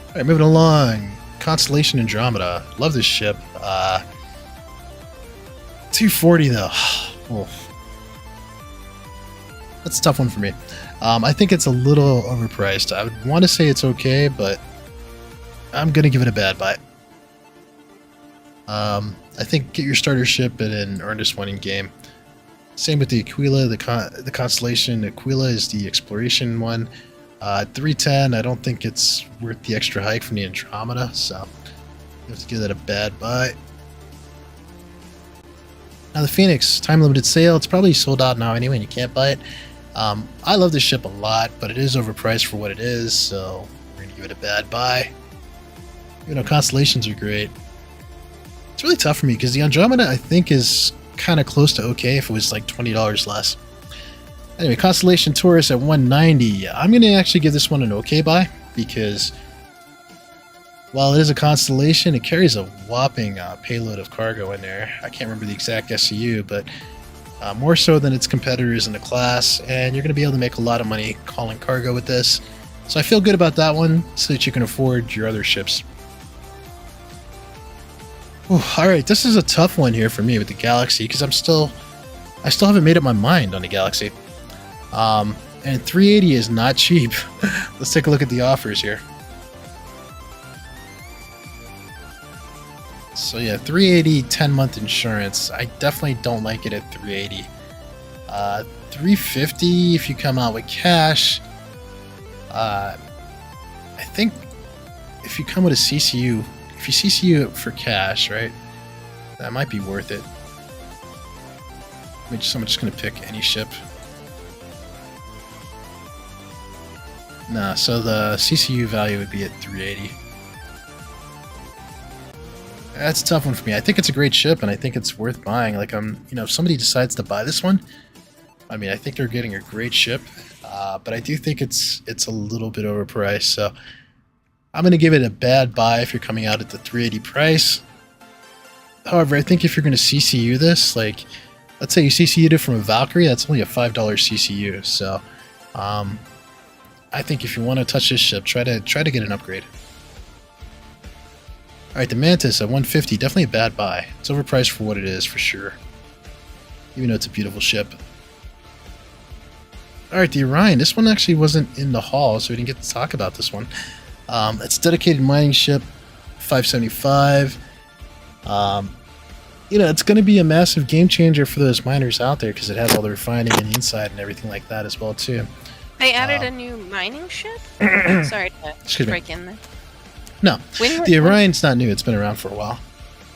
Alright, moving along. Constellation Andromeda. Love this ship. $240 though. Oh. That's a tough one for me. I think it's a little overpriced. I would want to say it's okay, but I'm going to give it a bad buy. I think get your starter ship and then earn this one in game. Same with the Aquila, the Constellation. Aquila is the exploration one. 310, I don't think it's worth the extra hike from the Andromeda, so you have to give that a bad buy. Now the Phoenix, time limited sale. It's probably sold out now anyway, and you can't buy it. I love this ship a lot, but it is overpriced for what it is, so we're going to give it a bad buy. You know, Constellations are great. It's really tough for me because the Andromeda, I think, is kind of close to okay if it was like $20 less. Anyway, Constellation Taurus at $190. I'm going to actually give this one an okay buy because while it is a Constellation, it carries a whopping payload of cargo in there. I can't remember the exact SCU, but more so than its competitors in the class, and you're going to be able to make a lot of money hauling cargo with this. So I feel good about that one so that you can afford your other ships. Alright, this is a tough one here for me with the Galaxy because I still haven't made up my mind on the Galaxy. And 380 is not cheap. Let's take a look at the offers here. So yeah, 380 10-month insurance. I definitely don't like it at 380. 350 if you come out with cash. I think if you come with a CCU, if you CCU it for cash, right? That might be worth it. I'm just gonna pick any ship. Nah, so the CCU value would be at 380. That's a tough one for me. I think it's a great ship, and I think it's worth buying. Like, if somebody decides to buy this one, I mean, I think they're getting a great ship, but I do think it's a little bit overpriced. So I'm going to give it a bad buy if you're coming out at the 380 price. However, I think if you're going to CCU this, like, let's say you CCU'd it from a Valkyrie, that's only a $5 CCU. So I think if you want to touch this ship, try to get an upgrade. Alright, the Mantis at $150, definitely a bad buy. It's overpriced for what it is, for sure. Even though it's a beautiful ship. Alright, the Orion. This one actually wasn't in the haul, so we didn't get to talk about this one. It's a dedicated mining ship, 575. It's going to be a massive game changer for those miners out there because it has all the refining and the inside and everything like that as well, too. They added a new mining ship? Sorry to break in there. No, the Orion's not new. It's been around for a while.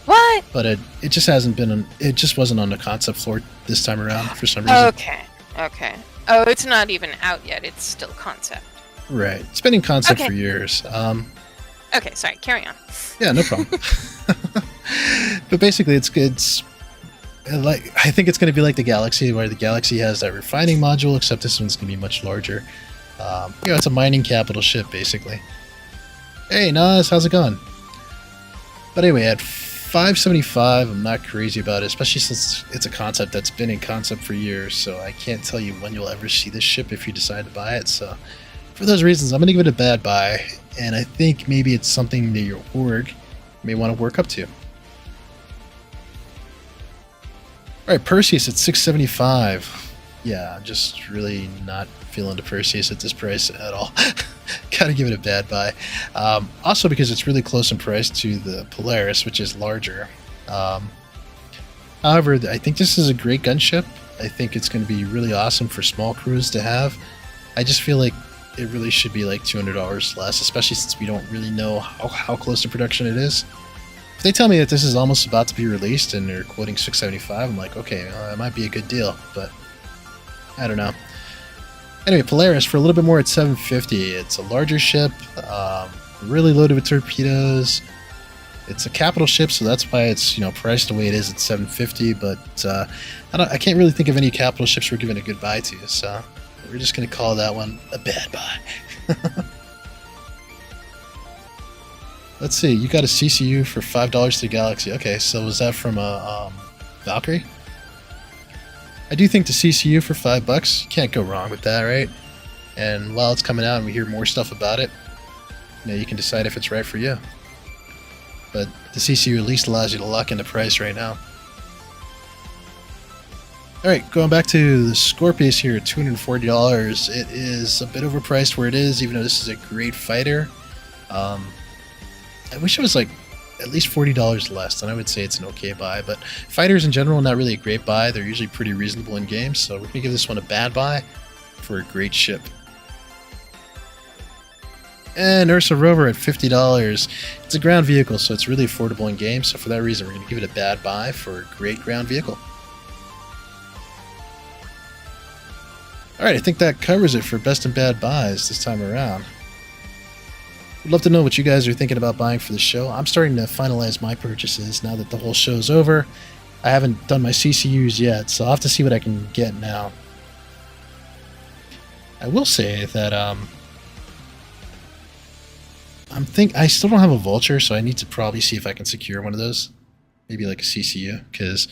What? But it just hasn't been. It just wasn't on the concept floor this time around for some reason. Okay. Oh, it's not even out yet. It's still concept. Right. It's been in concept for years. Okay, sorry. Carry on. Yeah, no problem. But basically, it's like, I think it's going to be like the Galaxy, where the Galaxy has that refining module, except this one's going to be much larger. It's a mining capital ship, basically. Hey, Nas, how's it going? But anyway, at $575, I'm not crazy about it, especially since it's a concept that's been in concept for years, so I can't tell you when you'll ever see this ship if you decide to buy it. So for those reasons, I'm going to give it a bad buy, and I think maybe it's something that your org may want to work up to. Alright, Perseus at $675. Yeah, I'm just really not feeling the Perseus at this price at all. Gotta give it a bad buy. Also because it's really close in price to the Polaris, which is larger. However, I think this is a great gunship. I think it's going to be really awesome for small crews to have. I just feel like it really should be like $200 less, especially since we don't really know how close to production it is. If they tell me that this is almost about to be released and they're quoting $675, I'm like, okay, that might be a good deal, but I don't know. Anyway, Polaris for a little bit more at $750. It's a larger ship, really loaded with torpedoes. It's a capital ship, so that's why it's priced the way it is at $750. But I can't really think of any capital ships we're giving a good buy to, so we're just gonna call that one a bad buy. Let's see, you got a CCU for $5 to the Galaxy. Okay, so was that from a Valkyrie? I do think the CCU for $5, you can't go wrong with that, right? And while it's coming out and we hear more stuff about it, you can decide if it's right for you. But the CCU at least allows you to lock in the price right now. Alright, going back to the Scorpius here at $240. It is a bit overpriced where it is, even though this is a great fighter. I wish it was like at least $40 less, then I would say it's an okay buy. But fighters in general, not really a great buy. They're usually pretty reasonable in games, so we're going to give this one a bad buy for a great ship. And Ursa Rover at $50. It's a ground vehicle, so it's really affordable in games. So for that reason, we're going to give it a bad buy for a great ground vehicle. Alright, I think that covers it for best and bad buys this time around. I'd love to know what you guys are thinking about buying for the show. I'm starting to finalize my purchases now that the whole show's over. I haven't done my CCUs yet, so I'll have to see what I can get now. I will say that I still don't have a Vulture, so I need to probably see if I can secure one of those. Maybe like a CCU, because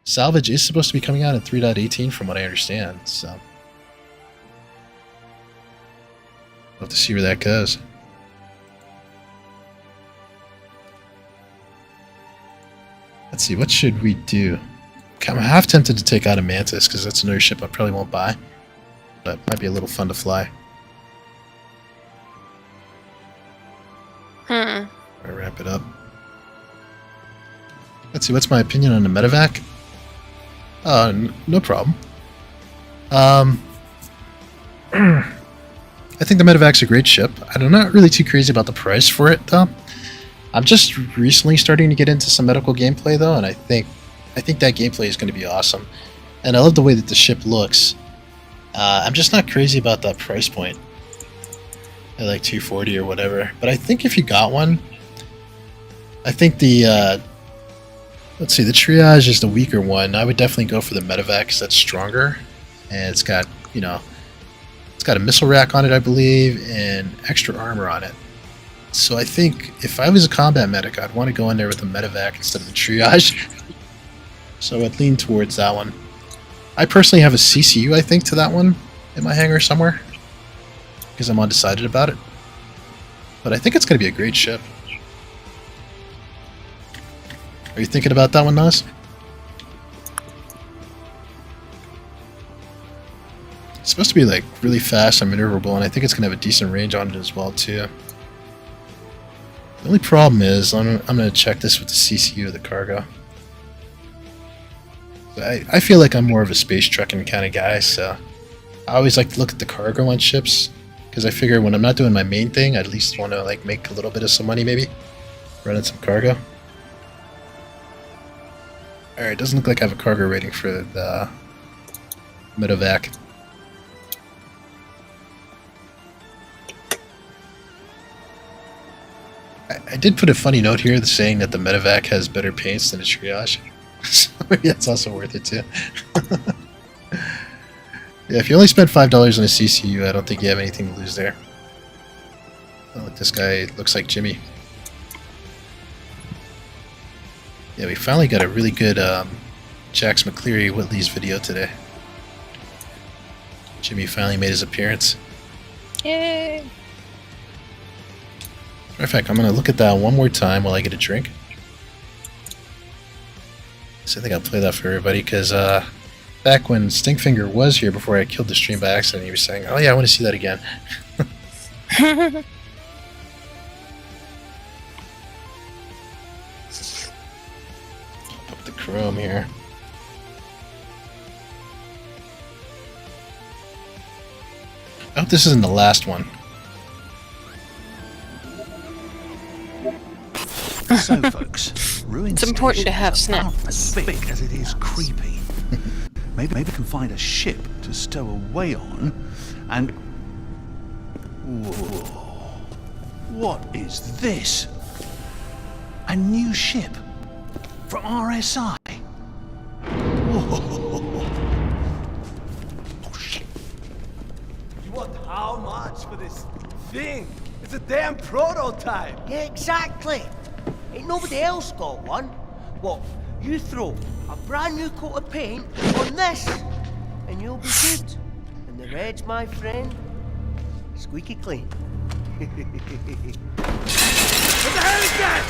salvage is supposed to be coming out in 3.18 from what I understand, so I'll have to see where that goes. Let's see, what should we do? I'm half tempted to take out a Mantis, because that's another ship I probably won't buy, but might be a little fun to fly. I'll wrap it up. Let's see, what's my opinion on the medevac? No problem. I think the medevac's a great ship. I'm not really too crazy about the price for it, though. I'm just recently starting to get into some medical gameplay, though, and I think that gameplay is going to be awesome. And I love the way that the ship looks. I'm just not crazy about that price point. At like $240 or whatever. But I think if you got one, I think the let's see, the triage is the weaker one. I would definitely go for the medevac because that's stronger, and it's got it's got a missile rack on it, I believe, and extra armor on it. So I think if I was a combat medic, I'd want to go in there with a medevac instead of the triage. So I'd lean towards that one. I personally have a CCU, I think, to that one in my hangar somewhere, because I'm undecided about it. But I think it's going to be a great ship. Are you thinking about that one, Nas? It's supposed to be like really fast and maneuverable, and I think it's going to have a decent range on it as well, too. The only problem is, I'm going to check this with the CCU of the cargo. I feel like I'm more of a space trucking kind of guy, so I always like to look at the cargo on ships, because I figure when I'm not doing my main thing, I at least want to like make a little bit of some money, maybe running some cargo. Alright, doesn't look like I have a cargo rating for the medevac. I did put a funny note here saying that the medevac has better paints than a triage. So maybe that's also worth it too. Yeah, if you only spend $5 on a CCU, I don't think you have anything to lose there. Oh, this guy looks like Jimmy. Yeah, we finally got a really good Jax McCleary Whitley's video today. Jimmy finally made his appearance. Yay! Matter of fact, I'm going to look at that one more time while I get a drink. So I think I'll play that for everybody, because back when Stinkfinger was here before I killed the stream by accident, he was saying, oh yeah, I want to see that again. Rome here. I hope this isn't the last one. So, folks, ruined It's important to station have is about snacks. as big as it is creepy. maybe we can find a ship to stow away on, and... Whoa. What is this? A new ship for RSI. Whoa. Oh shit. You want how much for this thing? It's a damn prototype. Yeah, exactly. Ain't nobody else got one. What, you throw a brand new coat of paint on this, and you'll be good. And the red's, my friend, squeaky clean. What the hell is that?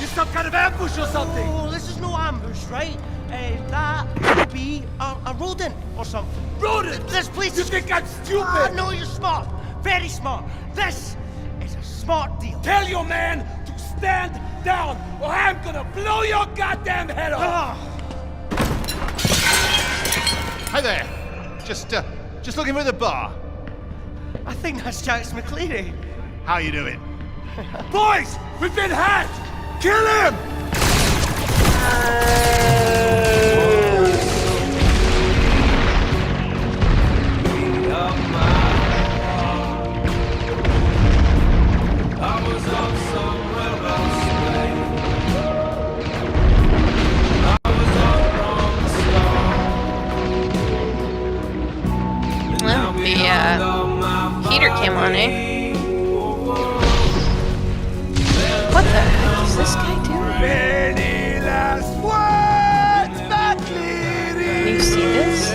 Is some kind of ambush or something? Oh, this is no ambush, right? That could be a rodent or something. Rodent! This place You is... think I'm stupid? Ah, no, you're smart. Very smart. This is a smart deal. Tell your man to stand down, or I'm gonna blow your goddamn head off! Hi there. Just looking for the bar. I think that's Jax McCleary. How you doing? Boys, we've been hacked! Kill him! Well, the heater came on, eh? What the heck is this guy doing? Any last words, McCleary? Can you see this?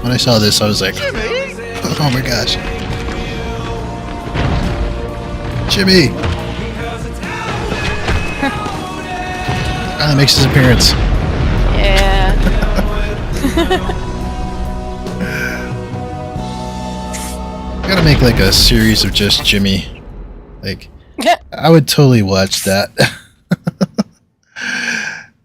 When I saw this, I was like, oh my gosh. Jimmy! Finally makes his appearance. Yeah. Gotta make like a series of just Jimmy. Like, I would totally watch that.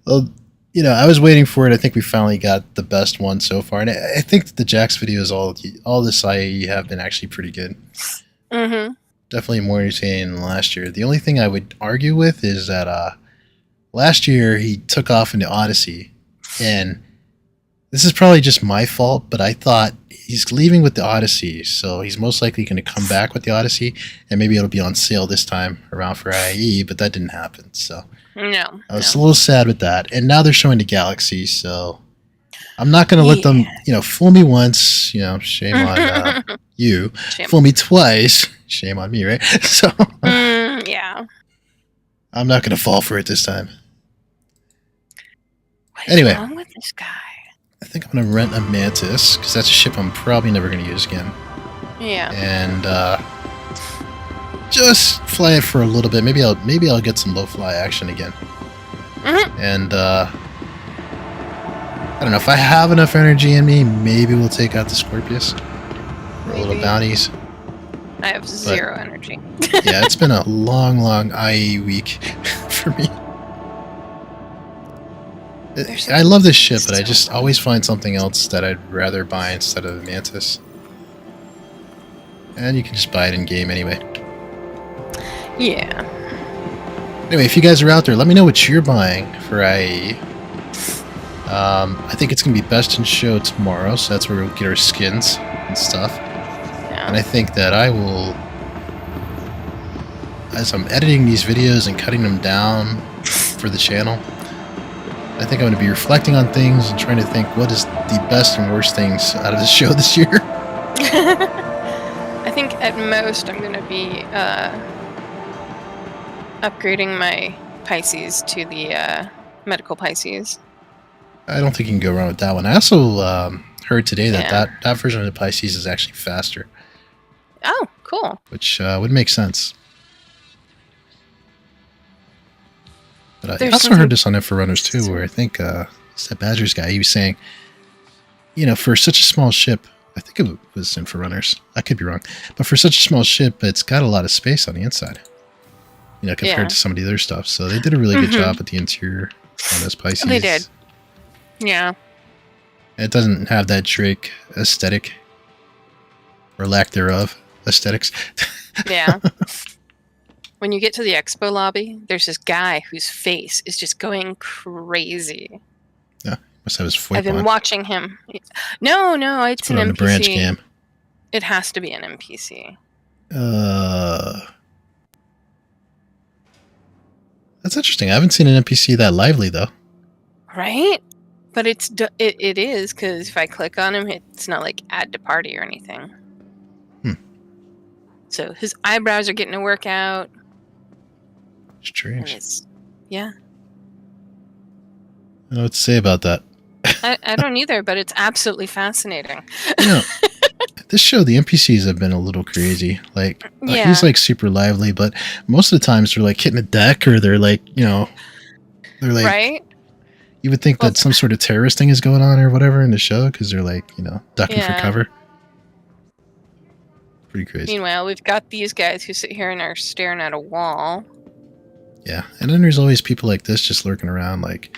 Well, you know, I was waiting for it. I think we finally got the best one so far, and I think the Jax videos, all this IAE have been actually pretty good. Mm-hmm. Definitely more entertaining than last year. The only thing I would argue with is that last year he took off into Odyssey, and this is probably just my fault, but I thought he's leaving with the Odyssey, so he's most likely going to come back with the Odyssey, and maybe it'll be on sale this time around for IAE, but that didn't happen. So No. I was a little sad with that. And now they're showing the Galaxy, so I'm not going to let them, fool me once, shame on you. Shame. Fool me twice, shame on me, right? So Yeah. I'm not going to fall for it this time. What is Anyway. wrong with this guy? I think I'm going to rent a Mantis, because that's a ship I'm probably never going to use again. Yeah. And just fly it for a little bit. Maybe I'll get some low fly action again. Mm-hmm. And I don't know if I have enough energy in me. Maybe we'll take out the Scorpius for a little bounties. I have zero energy. Yeah, it's been a long IE week for me. I love this ship, but I just always find something else that I'd rather buy instead of the Mantis. And you can just buy it in game anyway. Yeah. Anyway, if you guys are out there, let me know what you're buying for IE. I think it's going to be best in show tomorrow, so that's where we'll get our skins and stuff. Yeah. And I think that I will, as I'm editing these videos and cutting them down for the channel, I think I'm going to be reflecting on things and trying to think what is the best and worst things out of the show this year. I think at most I'm going to be upgrading my Pisces to the medical Pisces. I don't think you can go wrong with that one. I also heard today that, Yeah. that version of the Pisces is actually faster, Oh, cool. which would make sense. But I There's also something- heard this on Runners too, where I think it's that Badgers guy, he was saying, for such a small ship, I think it was Runners. I could be wrong. But for such a small ship, it's got a lot of space on the inside, compared Yeah. to some of the other stuff. So they did a really good job with the interior on those Pisces. They did. Yeah. It doesn't have that Drake aesthetic, or lack thereof, aesthetics. Yeah. When you get to the expo lobby, there's this guy whose face is just going crazy. Yeah, must have his FOIP I've been on. watching him. No, it's Put an on the NPC. branch cam. It has to be an NPC. That's interesting. I haven't seen an NPC that lively though. Right? But it is, because if I click on him, it's not like add to party or anything. So his eyebrows are getting a workout. And Strange. it's, yeah. I don't know what to say about that. I don't either, but it's absolutely fascinating. You know, this show, the NPCs have been a little crazy. Like, Yeah. he's like super lively, but most of the times they're like hitting a deck, or they're like, they're like, Right? you would think Well, that some sort of terrorist thing is going on or whatever in the show, because they're like, ducking for Yeah. cover. Pretty crazy. Meanwhile, we've got these guys who sit here and are staring at a wall. Yeah, and then there's always people like this just lurking around, like,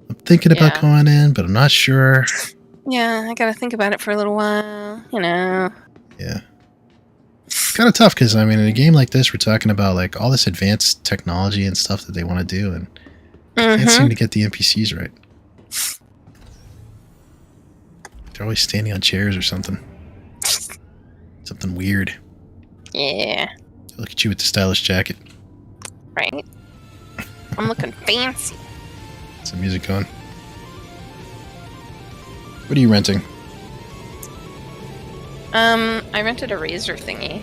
I'm thinking about Yeah. going in, but I'm not sure. Yeah, I gotta think about it for a little while, Yeah. It's kind of tough, because, I mean, in a game like this, we're talking about, like, all this advanced technology and stuff that they want to do, and can't seem to get the NPCs right. They're always standing on chairs or something. Something weird. Yeah, Look at you with the stylish jacket. right? I'm looking fancy. Some music on. What are you renting? I rented a razor thingy.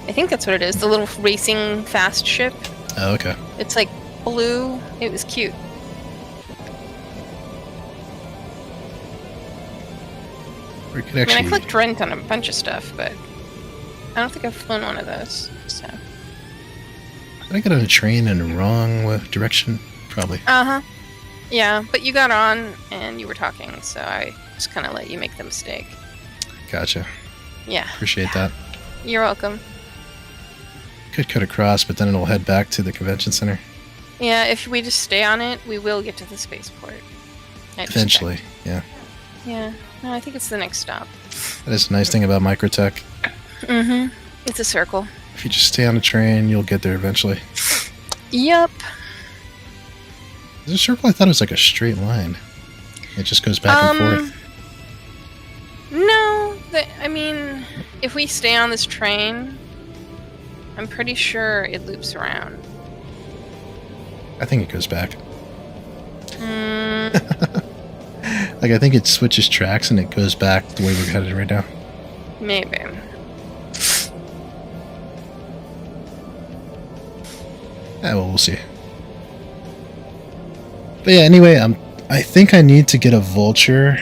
I think that's what it is. The little racing fast ship. Oh, okay. It's like blue. It was cute. Or you could I mean, I actually... clicked rent on a bunch of stuff, but I don't think I've flown one of those. So. Did I get on a train in the wrong direction? Probably. Yeah, but you got on and you were talking, so I just kind of let you make the mistake. Gotcha. Yeah. Appreciate that. You're welcome. Could cut across, but then it'll head back to the convention center. Yeah, if we just stay on it, we will get to the spaceport. I just Eventually, yeah. checked. Yeah. No, I think it's the next stop. That is a nice thing about microtech. Mm-hmm. It's a circle. If you just stay on the train, you'll get there eventually. Yep. Is it a circle? I thought it was like a straight line. It just goes back and forth. No, I mean, if we stay on this train, I'm pretty sure it loops around. I think it goes back. Mm, Like, I think it switches tracks and it goes back the way we're headed right now. maybe. Yeah, well, we'll see. But yeah, anyway, I think I need to get a vulture.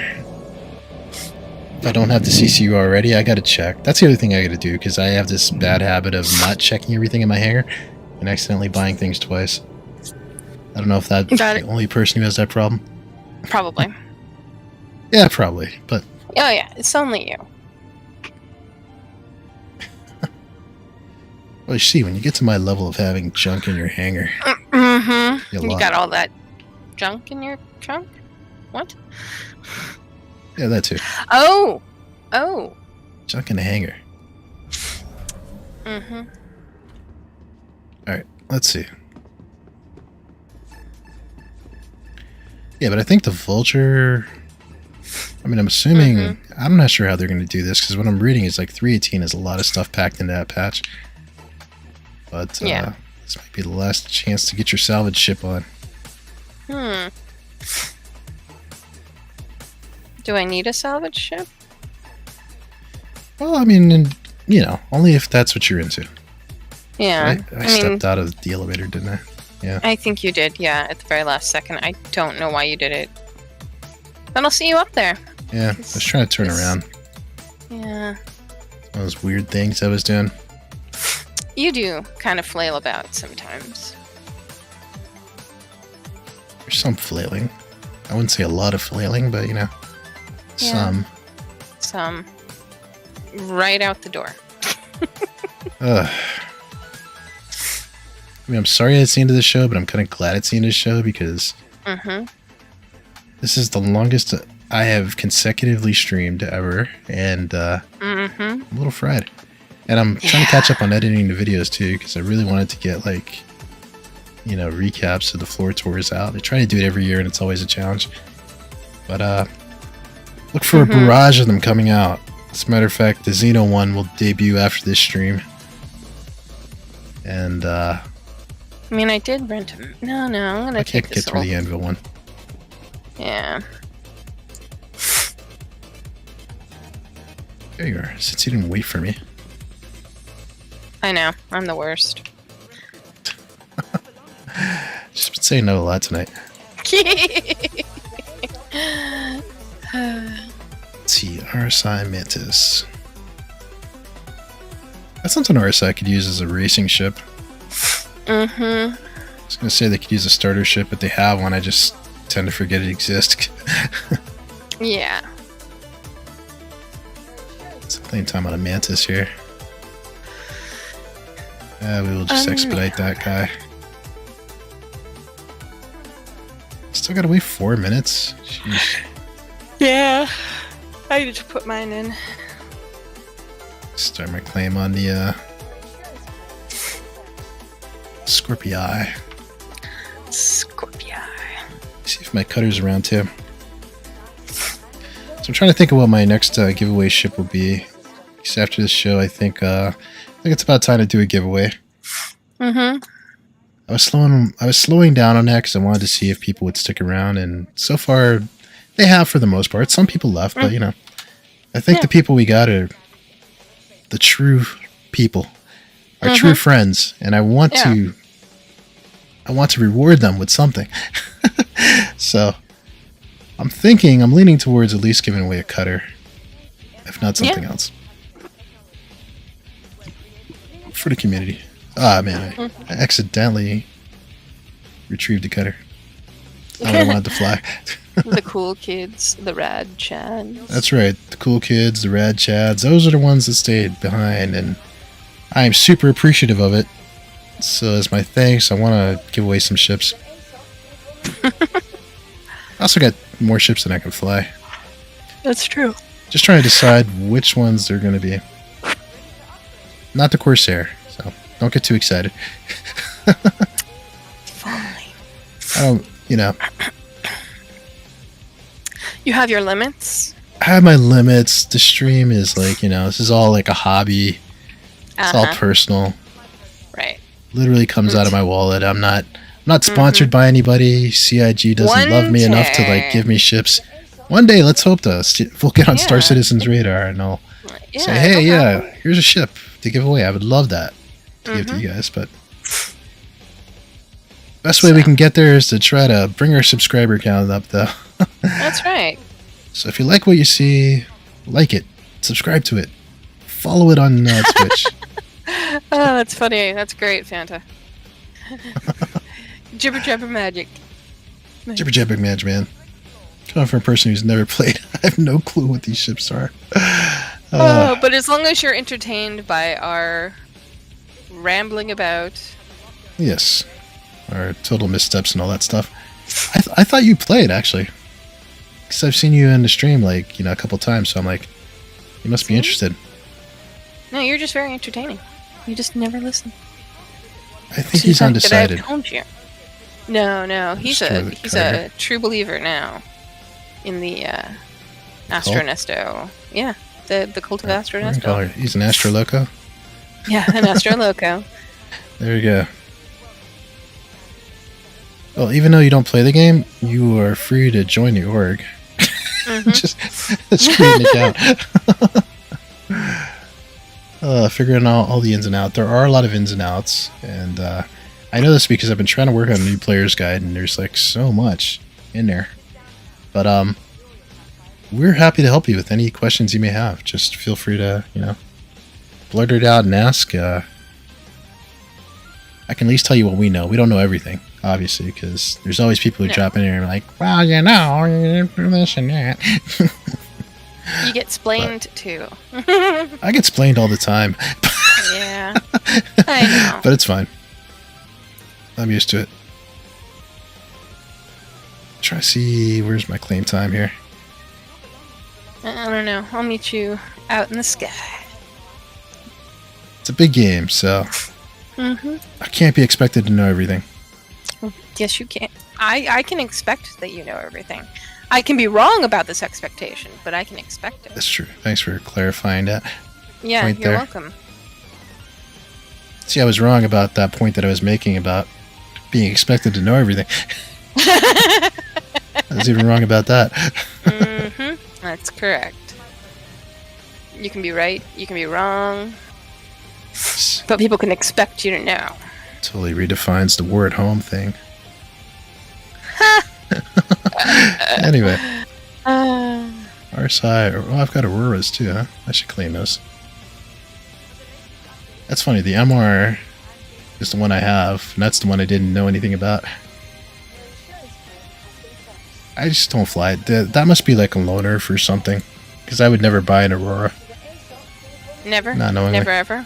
If I don't have the CCU already, I gotta check. That's the other thing I gotta do, because I have this bad habit of not checking everything in my hangar and accidentally buying things twice. I don't know if that's Got the it. only person who has that problem. Probably. Yeah, probably. But Oh yeah, it's only you. well, you see, when you get to my level of having junk in your hangar, Mm-hmm. You You lied. got all that junk in your trunk? What? yeah, that too. Oh! Junk in the hangar. Mm-hmm. Alright, let's see. Yeah, but I think the vulture... I mean, I'm assuming... I'm not sure how they're going to do this, because what I'm reading is like 318 has a lot of stuff packed into that patch. But Yeah. this might be the last chance to get your salvage ship on. Do I need a salvage ship? Well, I mean, only if that's what you're into. Yeah. I stepped out of the elevator, didn't I? Yeah. I think you did, yeah, at the very last second. I don't know why you did it. But I'll see you up there. Yeah, I was trying to turn around. Yeah. One of those weird things I was doing. You do kind of flail about sometimes. There's some flailing. I wouldn't say a lot of flailing, but Yeah. some. Some. Right out the door. Ugh. I mean, I'm sorry it's the end of the show, but I'm kind of glad it's the end of the show because this is the longest I have consecutively streamed ever, and I'm a little fried. And I'm trying to catch up on editing the videos too, because I really wanted to get like, you know, recaps of the floor tours out. I try to do it every year, and it's always a challenge. But look for a barrage of them coming out. As a matter of fact, the Xeno one will debut after this stream. And I mean, I did rent him. No, I'm gonna I take can't this get through off. the Anvil one. Yeah. There you are. Since you didn't wait for me. I know. I'm the worst. Just been saying no a lot tonight. Let's see, RSI Mantis. That's something RSI could use as a racing ship. I was gonna say they could use a starter ship, but they have one. I just tend to forget it exists. Yeah. It's playing time on a Mantis here. We will just expedite that guy. Still gotta wait 4 minutes? Jeez. Yeah. I need to put mine in. Start my claim on the Scorpii. Scorpio. See if my cutter's around too. So I'm trying to think of what my next giveaway ship will be. Because after this show, I think it's about time to do a giveaway. I was slowing down on that because I wanted to see if people would stick around, and so far, they have for the most part. Some people left, but you know, I think the people we got are the true people, our true friends, and I want to reward them with something. So I'm leaning towards at least giving away a cutter, if not something else, for the community. Ah man, I accidentally retrieved the cutter. I wanted to fly. The cool kids, the rad chads. That's right, the cool kids, the rad chads. Those are the ones that stayed behind, and I am super appreciative of it. So as my thanks, I want to give away some ships. I also got more ships than I can fly. That's true. Just trying to decide which ones they're going to be. Not the Corsair, so don't get too excited. Fine. I don't, you know. You have your limits? I have my limits. The stream is like, you know, this is all like a hobby. It's all personal. Right. Literally comes out of my wallet. I'm not sponsored by anybody. CIG doesn't One love me enough to day. like give me ships. One day, let's hope we'll get on Star Citizen's radar and I'll say, hey, here's a ship to give away. I would love that to give to you guys, but best way we can get there is to try to bring our subscriber count up, though. That's right. So if you like what you see, like it, subscribe to it, follow it on Twitch. Oh, that's funny. That's great, Fanta. Jibber jabber magic. Jibber jabber magic, man. Coming from a person who's never played, I have no clue what these ships are. But as long as you're entertained by our rambling about. Yes. Our total missteps and all that stuff. I thought you played, actually. Because I've seen you in the stream, like, you know, a couple times, so I'm like, you must be interested. No, you're just very entertaining. You just never listen. I think he's undecided. I've told you. No, he's a true believer now in the Astro Nesto. Yeah, the cult of Astro Nesto. He's an Astro Loco? Yeah, an Astro Loco. There you go. Well, even though you don't play the game, you are free to join the org. Just create an account. Figuring out all the ins and outs. There are a lot of ins and outs, and I know this because I've been trying to work on a new player's guide, and there's like so much in there. But we're happy to help you with any questions you may have. Just feel free to, you know, blurt it out and ask. I can at least tell you what we know. We don't know everything, obviously, because there's always people who drop in here and are like, well, you know, this and that. You get splained too. I get splained all the time. Yeah, I know. But it's fine. I'm used to it. Try to see where's my claim time here. I don't know. I'll meet you out in the sky. It's a big game, so I can't be expected to know everything. Yes, you can. I can expect that you know everything. I can be wrong about this expectation, but I can expect it. That's true. Thanks for clarifying that. Yeah, point you're there. welcome. See, I was wrong about that point that I was making about being expected to know everything. I was even wrong about that. That's correct. You can be right, you can be wrong, but people can expect you to know. Totally redefines the war at home thing. Anyway. RSI. Oh, I've got Auroras too, huh? I should clean those. That's funny. The MR is the one I have, and that's the one I didn't know anything about. I just don't fly it. That must be like a loaner for something, because I would never buy an Aurora. Never? Not knowingly. Never ever?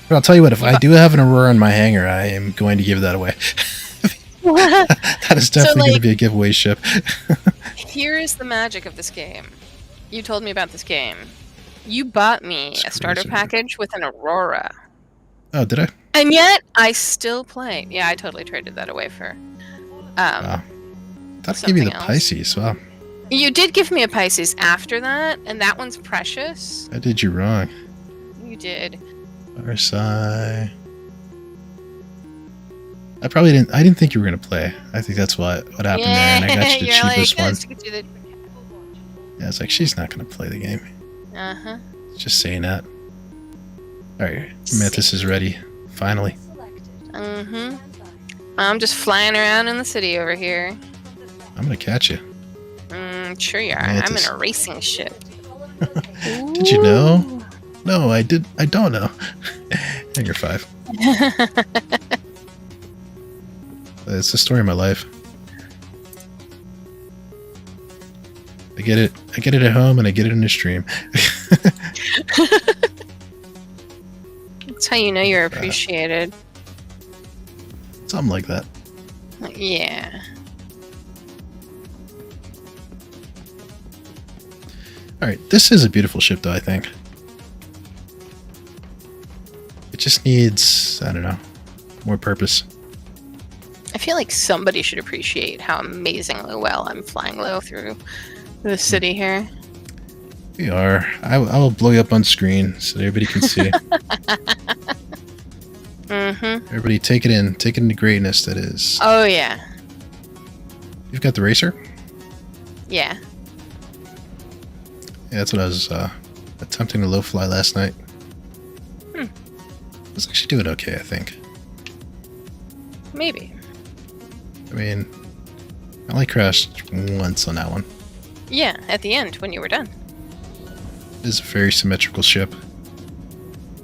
But I'll tell you what, if I do have an Aurora in my hangar, I am going to give that away. That is definitely going to be a giveaway ship. Here is the magic of this game. You told me about this game. You bought me a starter package with an Aurora. Oh, did I? And yet, I still play. Yeah, I totally traded that away for... Wow. That'll give you the else. Pisces. Wow. You did give me a Pisces after that, and that one's precious. I did you wrong. You did. RSI. I didn't think you were gonna play. I think that's what happened there, and I got you the cheapest one. Yeah, it's like she's not gonna play the game. Just saying that. Alright, Mantis is ready. Finally. I'm just flying around in the city over here. I'm gonna catch you. Sure you are. Mantis. I'm in a racing ship. Did you know? No, I don't know. And you're 5. It's the story of my life. I get it at home and I get it in the stream. That's how you know you're appreciated. Something like that. Yeah. Alright, this is a beautiful ship though, I think. It just needs, I don't know, more purpose. I feel like somebody should appreciate how amazingly well I'm flying low through the city here. We are. I will blow you up on screen so that everybody can see. Everybody take it in. Take it into greatness, that is. Oh, yeah. You've got the racer? Yeah. Yeah, that's what I was attempting to low fly last night. I was actually doing okay, I think. Maybe. I mean, I only crashed once on that one. Yeah, at the end when you were done. It is a very symmetrical ship.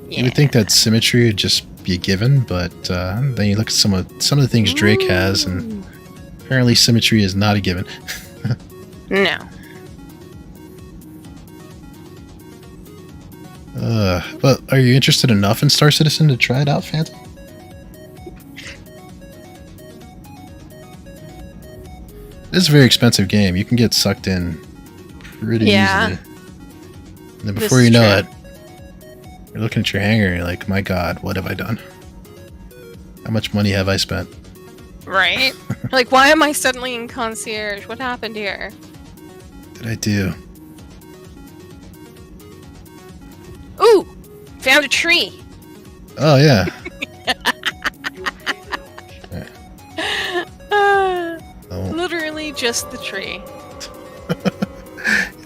Yeah. You would think that symmetry would just be a given, but then you look at some of the things Drake has, and apparently symmetry is not a given. No. But are you interested enough in Star Citizen to try it out, Phantom? This is a very expensive game. You can get sucked in pretty easily. And then before you know it, you're looking at your hangar and you're like, my god, what have I done? How much money have I spent? Right? Like, why am I suddenly in concierge? What happened here? What did I do? Ooh! Found a tree! Oh, yeah. Literally just the tree.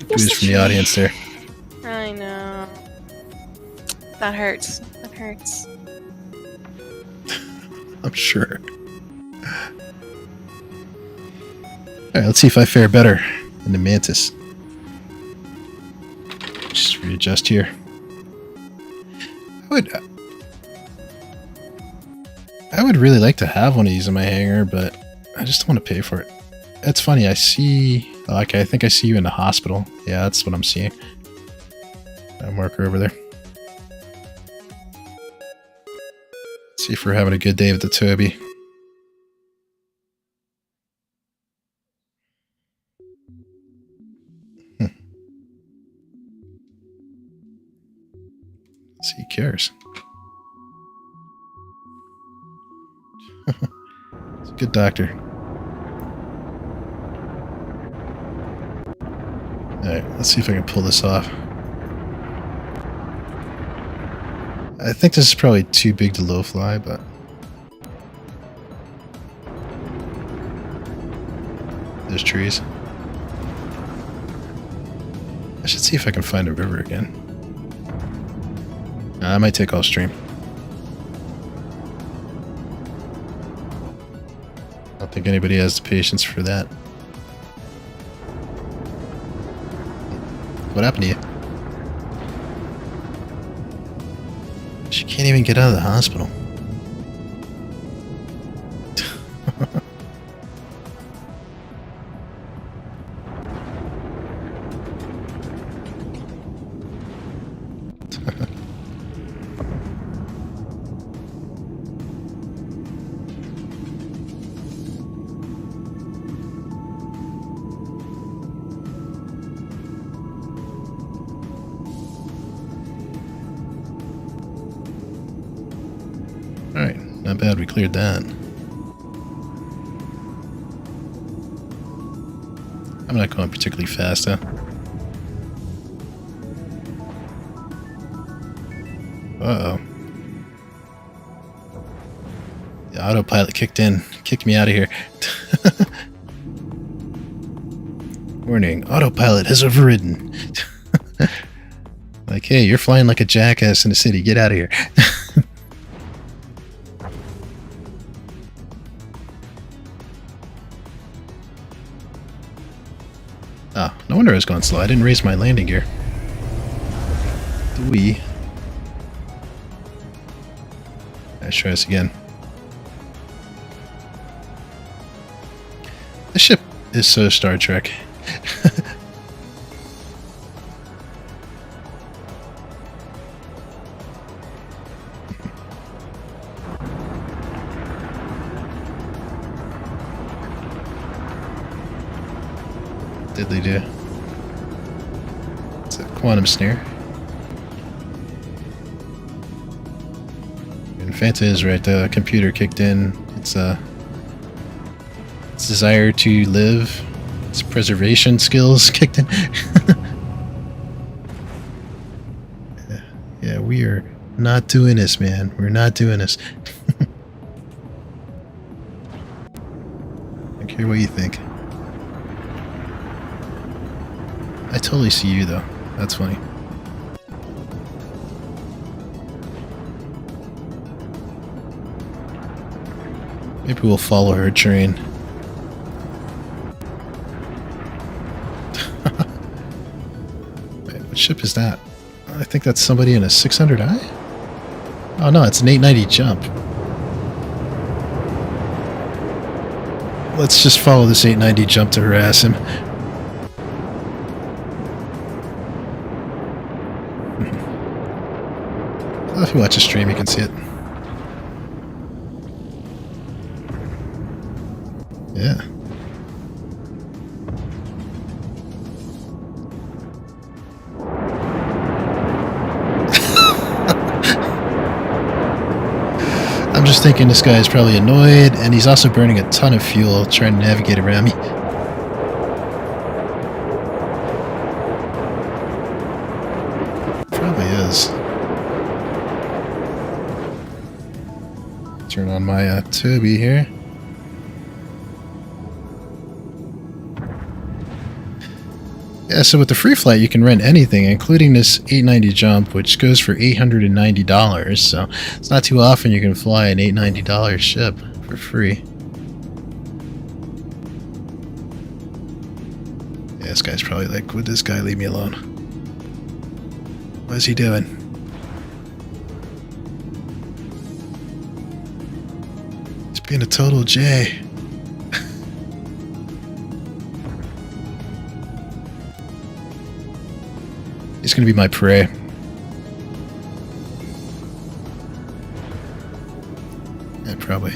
Booze from the audience there. I know. That hurts. That hurts. I'm sure. Alright, let's see if I fare better in the Mantis. Just readjust here. I would really like to have one of these in my hangar, but I just don't want to pay for it. That's funny, I see... Oh, okay, I think I see you in the hospital. Yeah, that's what I'm seeing. Got a marker over there. See if we're having a good day with the Toby. cares? He's a good doctor. Alright, let's see if I can pull this off. I think this is probably too big to low fly, but... There's trees. I should see if I can find a river again. I might take off stream. I don't think anybody has the patience for that. What happened to you? She can't even get out of the hospital. Alright, not bad, we cleared that. I'm not going particularly fast, huh? Uh-oh. The autopilot kicked me out of here. Warning, autopilot has overridden. Like, hey, you're flying like a jackass in the city, get out of here. Oh, no wonder I was going slow. I didn't raise my landing gear. Let's try this again. This ship is so Star Trek. Diddly do. It's a quantum snare. And Fanta is right, the computer kicked in. It's its desire to live, its preservation skills kicked in. Yeah, we are not doing this, man. We're not doing this. I don't care what you think. I totally see you, though. That's funny. Maybe we'll follow her train. Wait, what ship is that? I think that's somebody in a 600i? Oh no, it's an 890 jump. Let's just follow this 890 jump to harass him. If you watch a stream, you can see it. Yeah. I'm just thinking this guy is probably annoyed, and he's also burning a ton of fuel trying to navigate around me. Probably is. Turn on my Toby here. Yeah, so with the free flight, you can rent anything, including this 890 jump, which goes for $890. So it's not too often you can fly an $890 ship for free. Yeah, this guy's probably like, would this guy leave me alone? What is he doing? He's being a total J. He's gonna be my prey. Yeah, probably.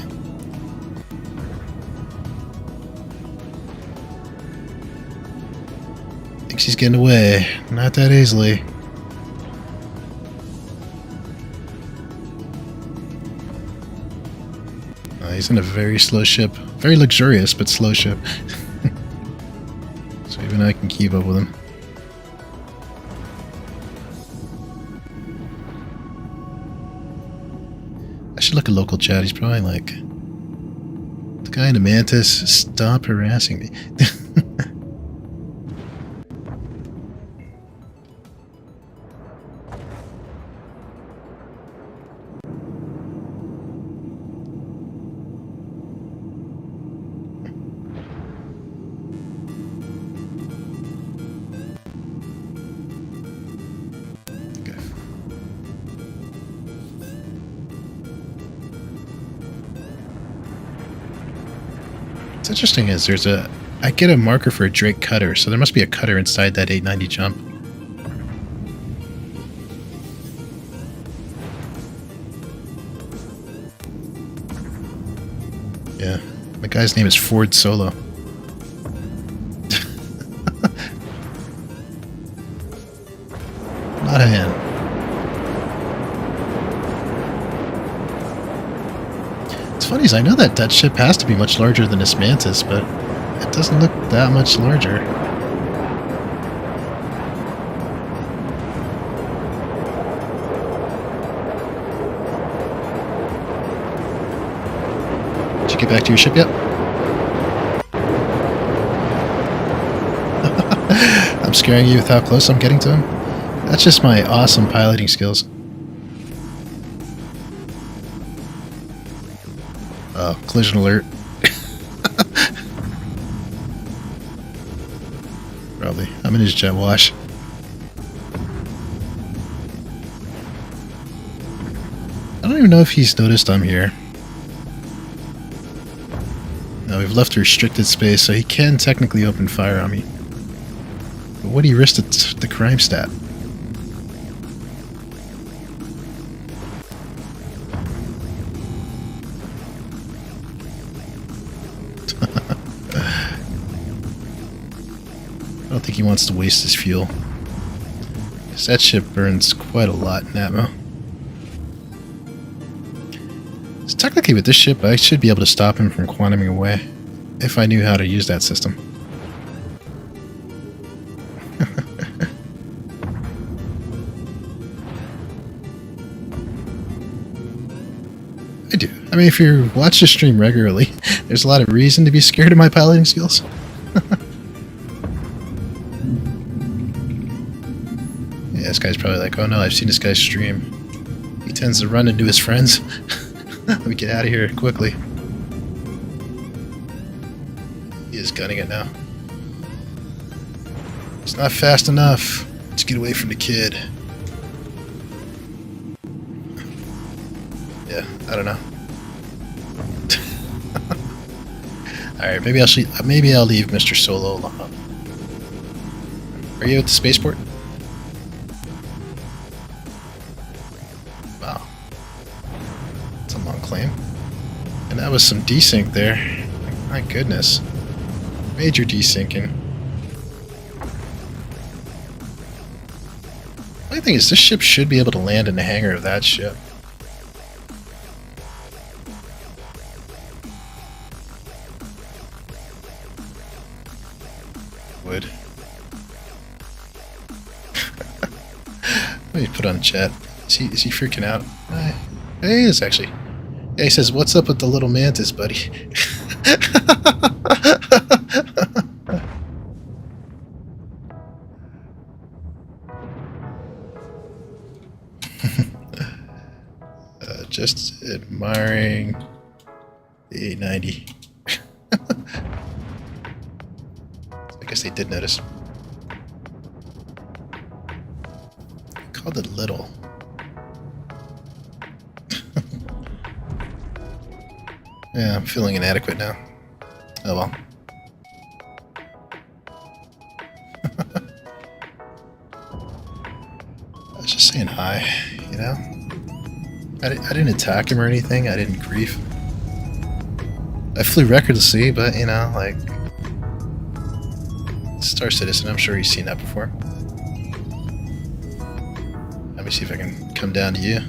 Thinks he's getting away. Not that easily. He's in a very slow ship. Very luxurious, but slow ship. So even I can keep up with him. I should look at local chat. He's probably like, the guy in the Mantis, stop harassing me. What's interesting is I get a marker for a Drake cutter, so there must be a cutter inside that 890 jump. Yeah, the guy's name is Ford Solo. Not a hand. Funny is I know that that ship has to be much larger than this Mantis, but it doesn't look that much larger. Did you get back to your ship yet? I'm scaring you with how close I'm getting to him? That's just my awesome piloting skills. Collision alert. Probably. I'm in his jet wash. I don't even know if he's noticed I'm here. No, we've left restricted space, so he can technically open fire on me. But what do you risk the crime stat? I don't think he wants to waste his fuel, because that ship burns quite a lot in ammo. So technically with this ship I should be able to stop him from quantuming away, if I knew how to use that system. I do. I mean, if you watch the stream regularly, there's a lot of reason to be scared of my piloting skills. Yeah, this guy's probably like, oh no, I've seen this guy stream. He tends to run into his friends. Let me get out of here quickly. He is gunning it now. It's not fast enough. Let's get away from the kid. Yeah, I don't know. Alright, maybe I'll leave Mr. Solo alone. Are you at the spaceport? Wow. That's a long claim. And that was some desync there. My goodness. Major desyncing. The thing is, this ship should be able to land in the hangar of that ship. Would. Let me put on chat. Is he freaking out? He is actually. Yeah, he says, "What's up with the little mantis, buddy?" Just admiring the 890. I guess they did notice. I called it little. Yeah, I'm feeling inadequate now. Oh well. I was just saying hi, you know? I didn't attack him or anything, I didn't grief. I flew recklessly, but, you know, like... Star Citizen, I'm sure he's seen that before. Let me see if I can come down to you.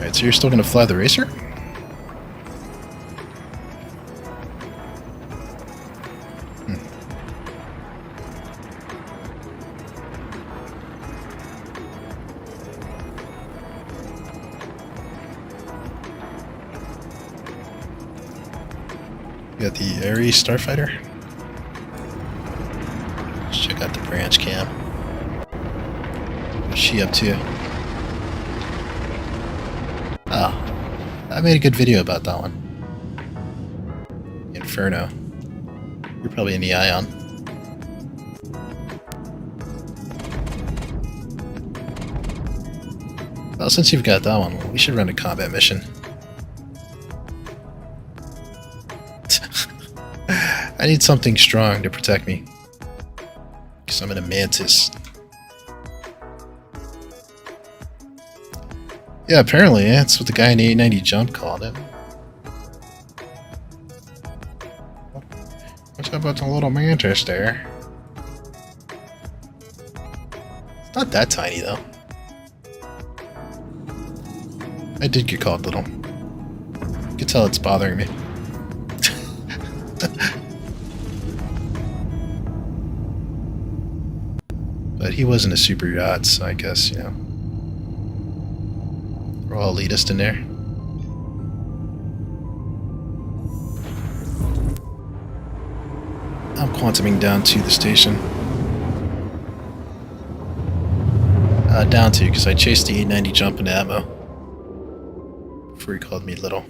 Alright, so you're still gonna fly the racer? You got the Ares Starfighter. Let's check out the branch cam. What's she up to? Oh, I made a good video about that one. Inferno. You're probably in the Ion. Well, since you've got that one, we should run a combat mission. I need something strong to protect me. Because I'm in a mantis. Yeah, apparently, that's what the guy in the 890 jump called it. What's up with the little mantis there? It's not that tiny, though. I did get called little. You can tell it's bothering me. But he wasn't a super yacht, so I guess, you know. We're all elitist in there. I'm quantuming down to the station. Down to, because I chased the 890 jump into ammo. Before he called me little.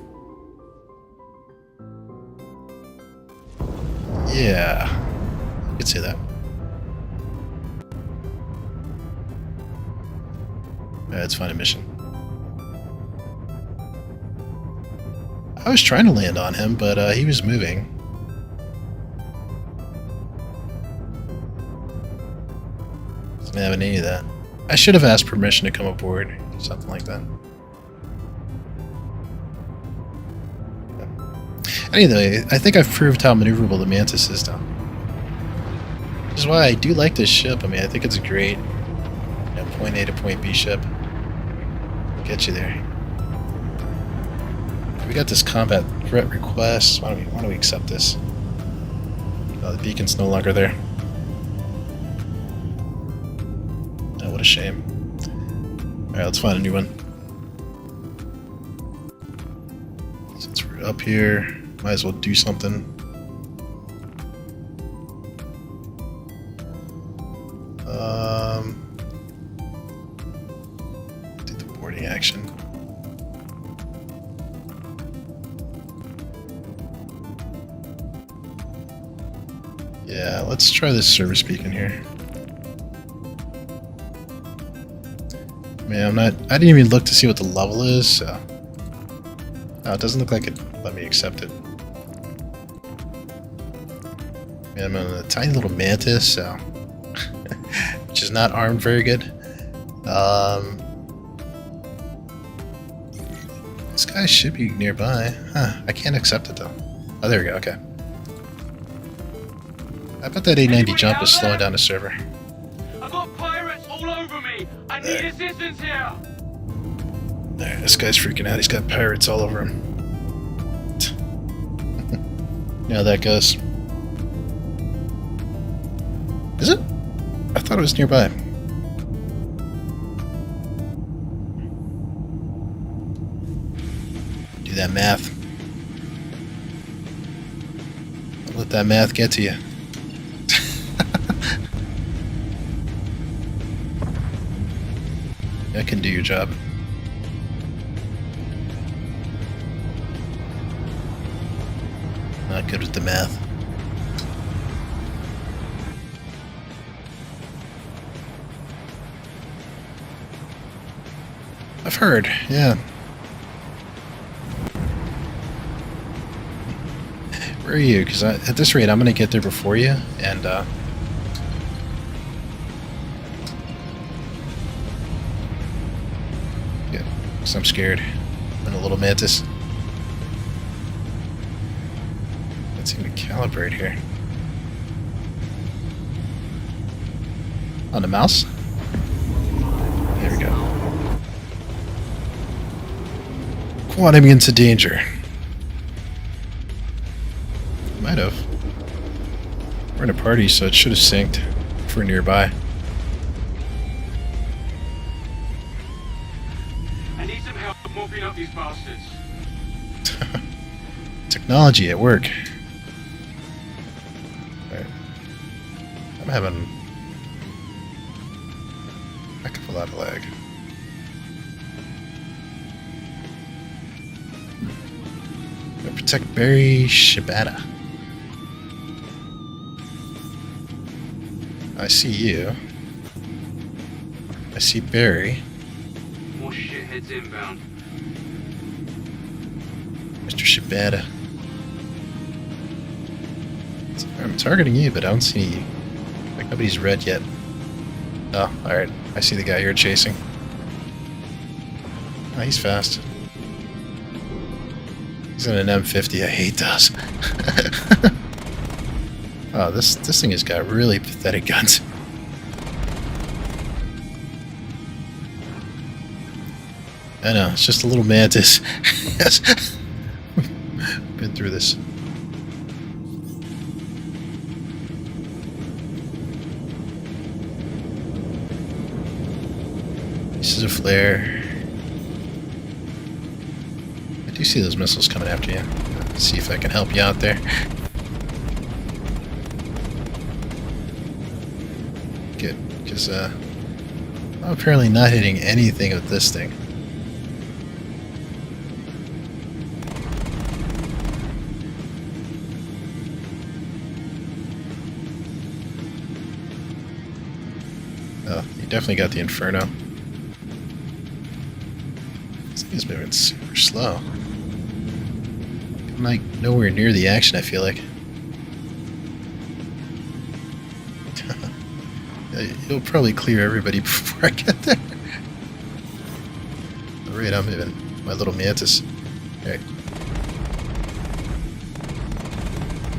Yeah. You could say that. Let's find a mission. I was trying to land on him, but he was moving. Doesn't have any of that. I should have asked permission to come aboard. Something like that. Anyway, I think I've proved how maneuverable the Mantis is now. Which is why I do like this ship. I mean, I think it's a great point A to point B ship. Get you there. We got this combat threat request. Why don't we accept this? Oh, the beacon's no longer there. Oh, what a shame. Alright, let's find a new one. Since we're up here, might as well do something. Do the boarding action. Yeah, let's try this service beacon here. Man, I didn't even look to see what the level is, so. Oh, it doesn't look like it let me accept it. Man, I'm on a tiny little mantis, so. Which is not armed very good. This guy should be nearby. Huh, I can't accept it though. Oh, there we go, okay. I bet that 890 jump is slowing down the server. I've got pirates all over me. I need assistance here. There, this guy's freaking out. He's got pirates all over him. You know how that goes. Is it? I thought it was nearby. Do that math. Don't let that math get to you. That can do your job. Not good with the math. I've heard, yeah. Where are you? Because at this rate, I'm going to get there before you, and yeah, because I'm scared. I'm a little mantis. Can't seem to calibrate here. On the mouse? There we go. want him into danger. Might have. We're in a party, so it should have synced if we're nearby. I need some help mopping up these bastards. Technology at work. Right. I'm having a heck of a lot of lag. Gonna protect Barry Shibata. I see you. I see Barry. More shitheads inbound. Mr. Shibata. I'm targeting you, but I don't see you. Like nobody's red yet. Oh, alright. I see the guy you're chasing. Oh, he's fast. He's in an M50. I hate those. Oh, this thing has got really pathetic guns. I know, it's just a little mantis. Yes. Been through this. This is a flare. I do see those missiles coming after you. Let's see if I can help you out there. Good, because I'm apparently not hitting anything with this thing. Oh, you definitely got the Inferno. This thing is moving super slow. I'm like nowhere near the action, I feel like. It'll probably clear everybody before I get there. The rate I'm moving, my little mantis. Okay.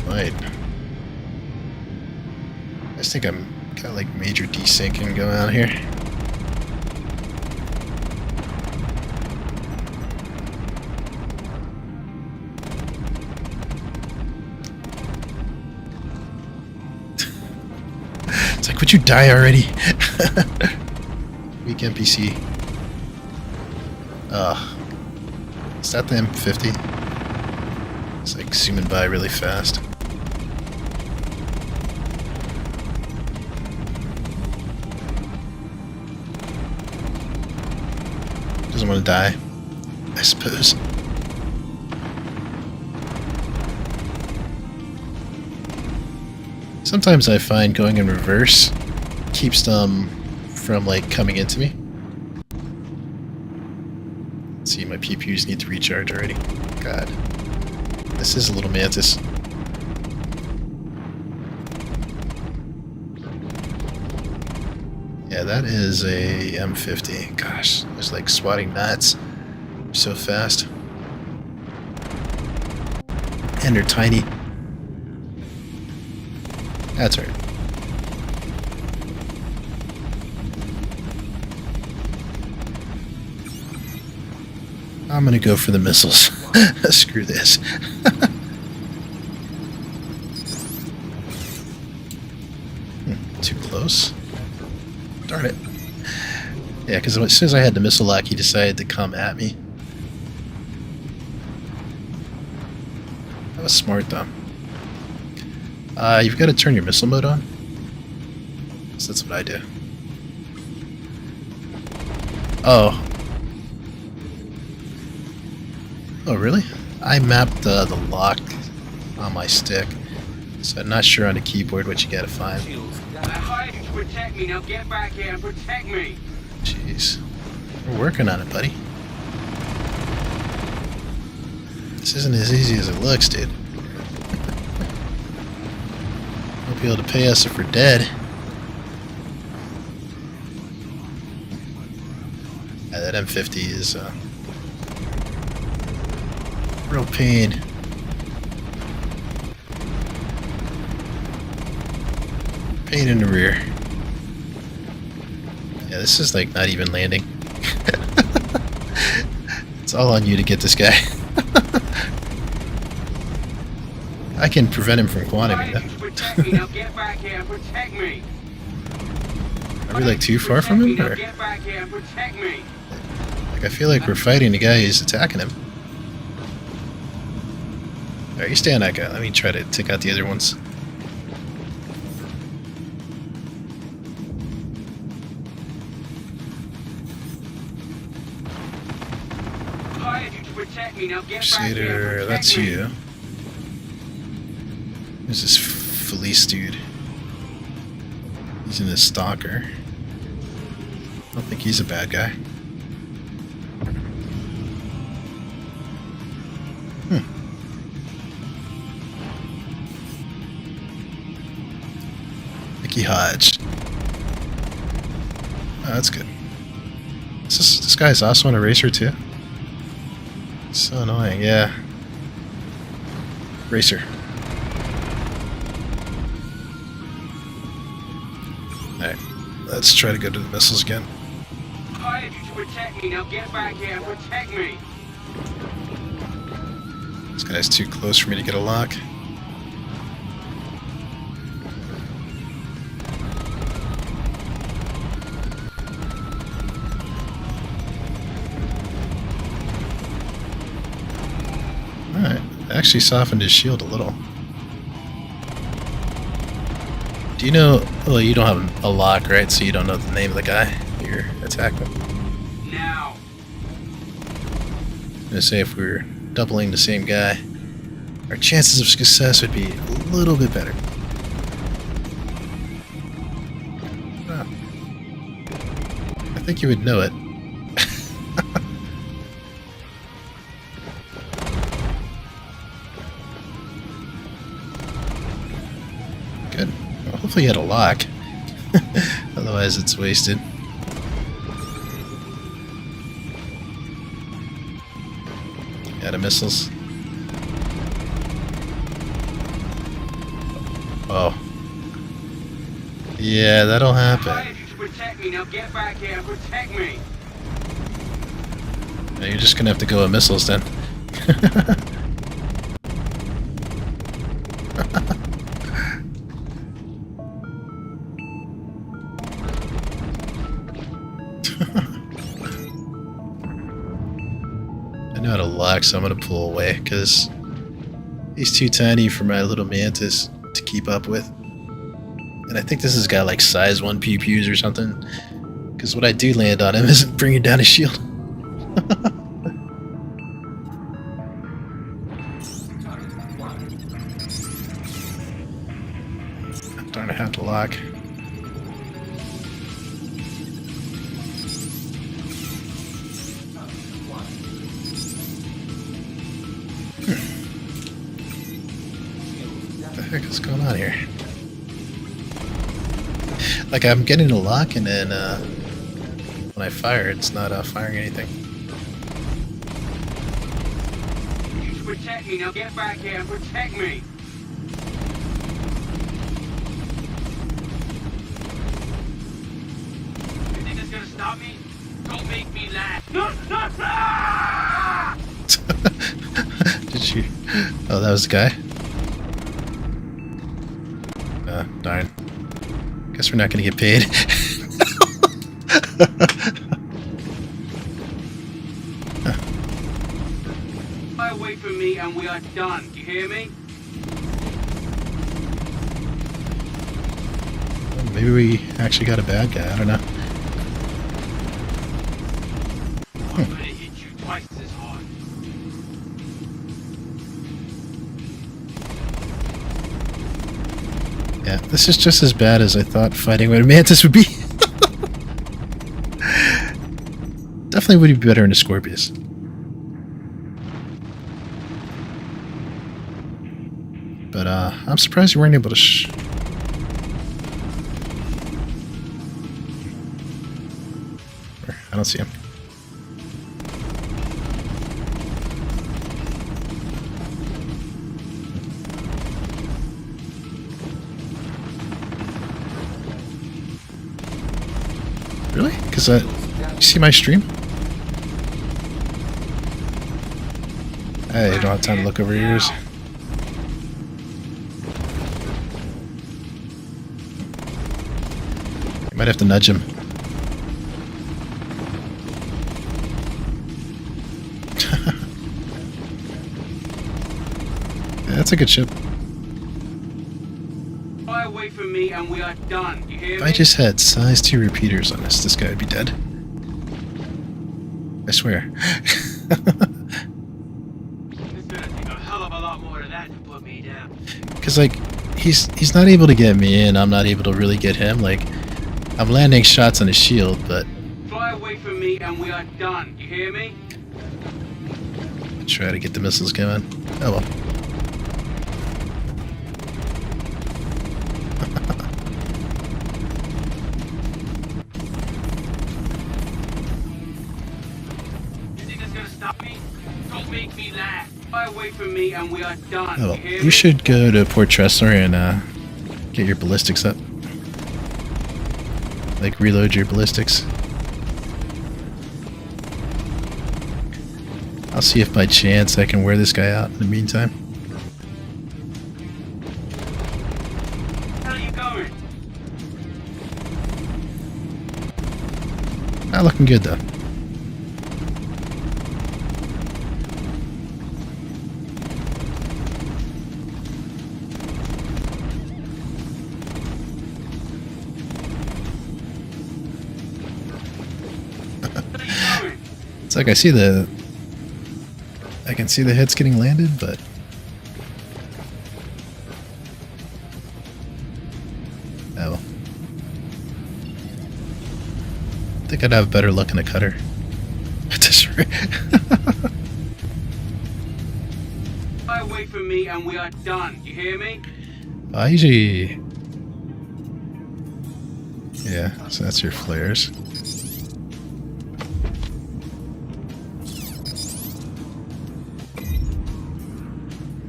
Right. I just think I'm got like major desyncing going on here. It's like, would you die already? Weak NPC. Is that the M50? It's like zooming by really fast. Doesn't want to die, I suppose. Sometimes I find going in reverse keeps them from like coming into me. Let's see, my PPUs need to recharge already. God. This is a little mantis. Yeah, that is a M50. Gosh, it's like swatting gnats. They're so fast. And they're tiny. That's right. I'm gonna go for the missiles. Screw this. Too close. Darn it. Yeah, because as soon as I had the missile lock, he decided to come at me. That was smart, though. You've got to turn your missile mode on. So that's what I do. Oh. Oh, really? I mapped the lock on my stick. So I'm not sure on the keyboard what you gotta find. I hired you to protect me, now get back here and protect me! Jeez. We're working on it, buddy. This isn't as easy as it looks, dude. Won't be able to pay us if we're dead. Yeah, that M50 is real pain. Pain in the rear. Yeah, this is like not even landing. It's all on you to get this guy. I can prevent him from quanting me, though. Protect me, now get back here and protect me. Are we like too far from him? Or? Get back here and protect me. Like, I feel like we're fighting the guy who's attacking him. Alright, you stay on that guy. Let me try to take out the other ones. Hired you to protect me, now get back here Crusader, and that's protect me. you. Who's this Felice dude? He's in his stalker. I don't think he's a bad guy. Mickey Hodge. Oh, that's good. This guy's also an eraser too. So annoying, yeah. Racer. Alright, let's try to go to the missiles again. Hired you to protect me, now get back here and protect me. This guy's too close for me to get a lock. Alright, actually softened his shield a little. Do you know... Well, you don't have a lock, right? So you don't know the name of the guy you're attacking. Now. I'm gonna say if we were doubling the same guy, our chances of success would be a little bit better. Oh. I think you would know it. Good. Well, hopefully you had a lock. Otherwise it's wasted. Out of missiles. Oh. Yeah, that'll happen. Hired you to protect me, now get back here and protect me. Now you're just gonna have to go with missiles then. I know how to lock, so I'm gonna pull away because he's too tiny for my little mantis to keep up with. And I think this has got like size 1 pew-pews or something. Because what I do land on him isn't bringing down his shield. Darn, I have to lock. What the heck is going on here? Like, I'm getting a lock, and then when I fire, it's not firing anything. You to protect me, now get back here and protect me. You think that's gonna stop me? Don't make me laugh. Did you? Oh, that was the guy? Darn. Guess we're not gonna get paid. Fly away from me and we are done. Do you hear me? Maybe we actually got a bad guy. I don't know. I'm gonna hit you twice as hard. Yeah, this is just as bad as I thought fighting with a mantis would be. Definitely would be better in a Scorpius. But I'm surprised you weren't able to I don't see him. Really? Because you see my stream? I don't have time to look over yours. You might have to nudge him. Yeah, that's a good ship. Fly away from me and we are done. You hear If me? I just had size 2 repeaters on this guy would be dead. I swear. It's gonna take a hell of a lot more than that to put me down. Because, like, he's not able to get me in, I'm not able to really get him. Like, I'm landing shots on his shield, but Fly away from me and we are done. You hear me? I try to get the missiles going. Oh well. You think it's gonna stop me? Don't make me laugh. Fly away from me and we are done. Oh, You hear you me? should go to Port Tressler and get your ballistics up. Like, reload your ballistics. I'll see if by chance I can wear this guy out in the meantime. Where are you going? Not looking good though. Where are you going? It's like I can see the hits getting landed, but oh well. I think I'd have better luck in a cutter. Fly away from me and we are done. You hear me? I usually, yeah. So that's your flares.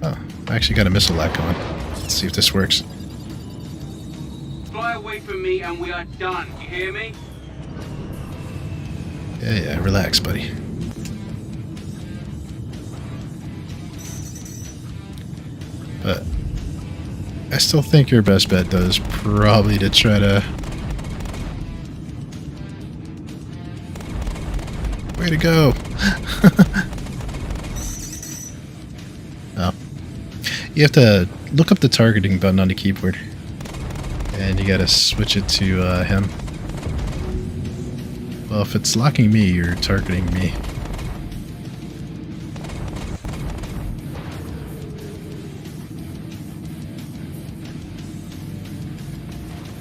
Oh, I actually got a missile lock going. Let's see if this works. Fly away from me and we are done. You hear me? Yeah, relax, buddy. But I still think your best bet, though, is probably to try to... Way to go! Oh. You have to look up the targeting button on the keyboard. And you gotta switch it to him. Well, if it's locking me, you're targeting me.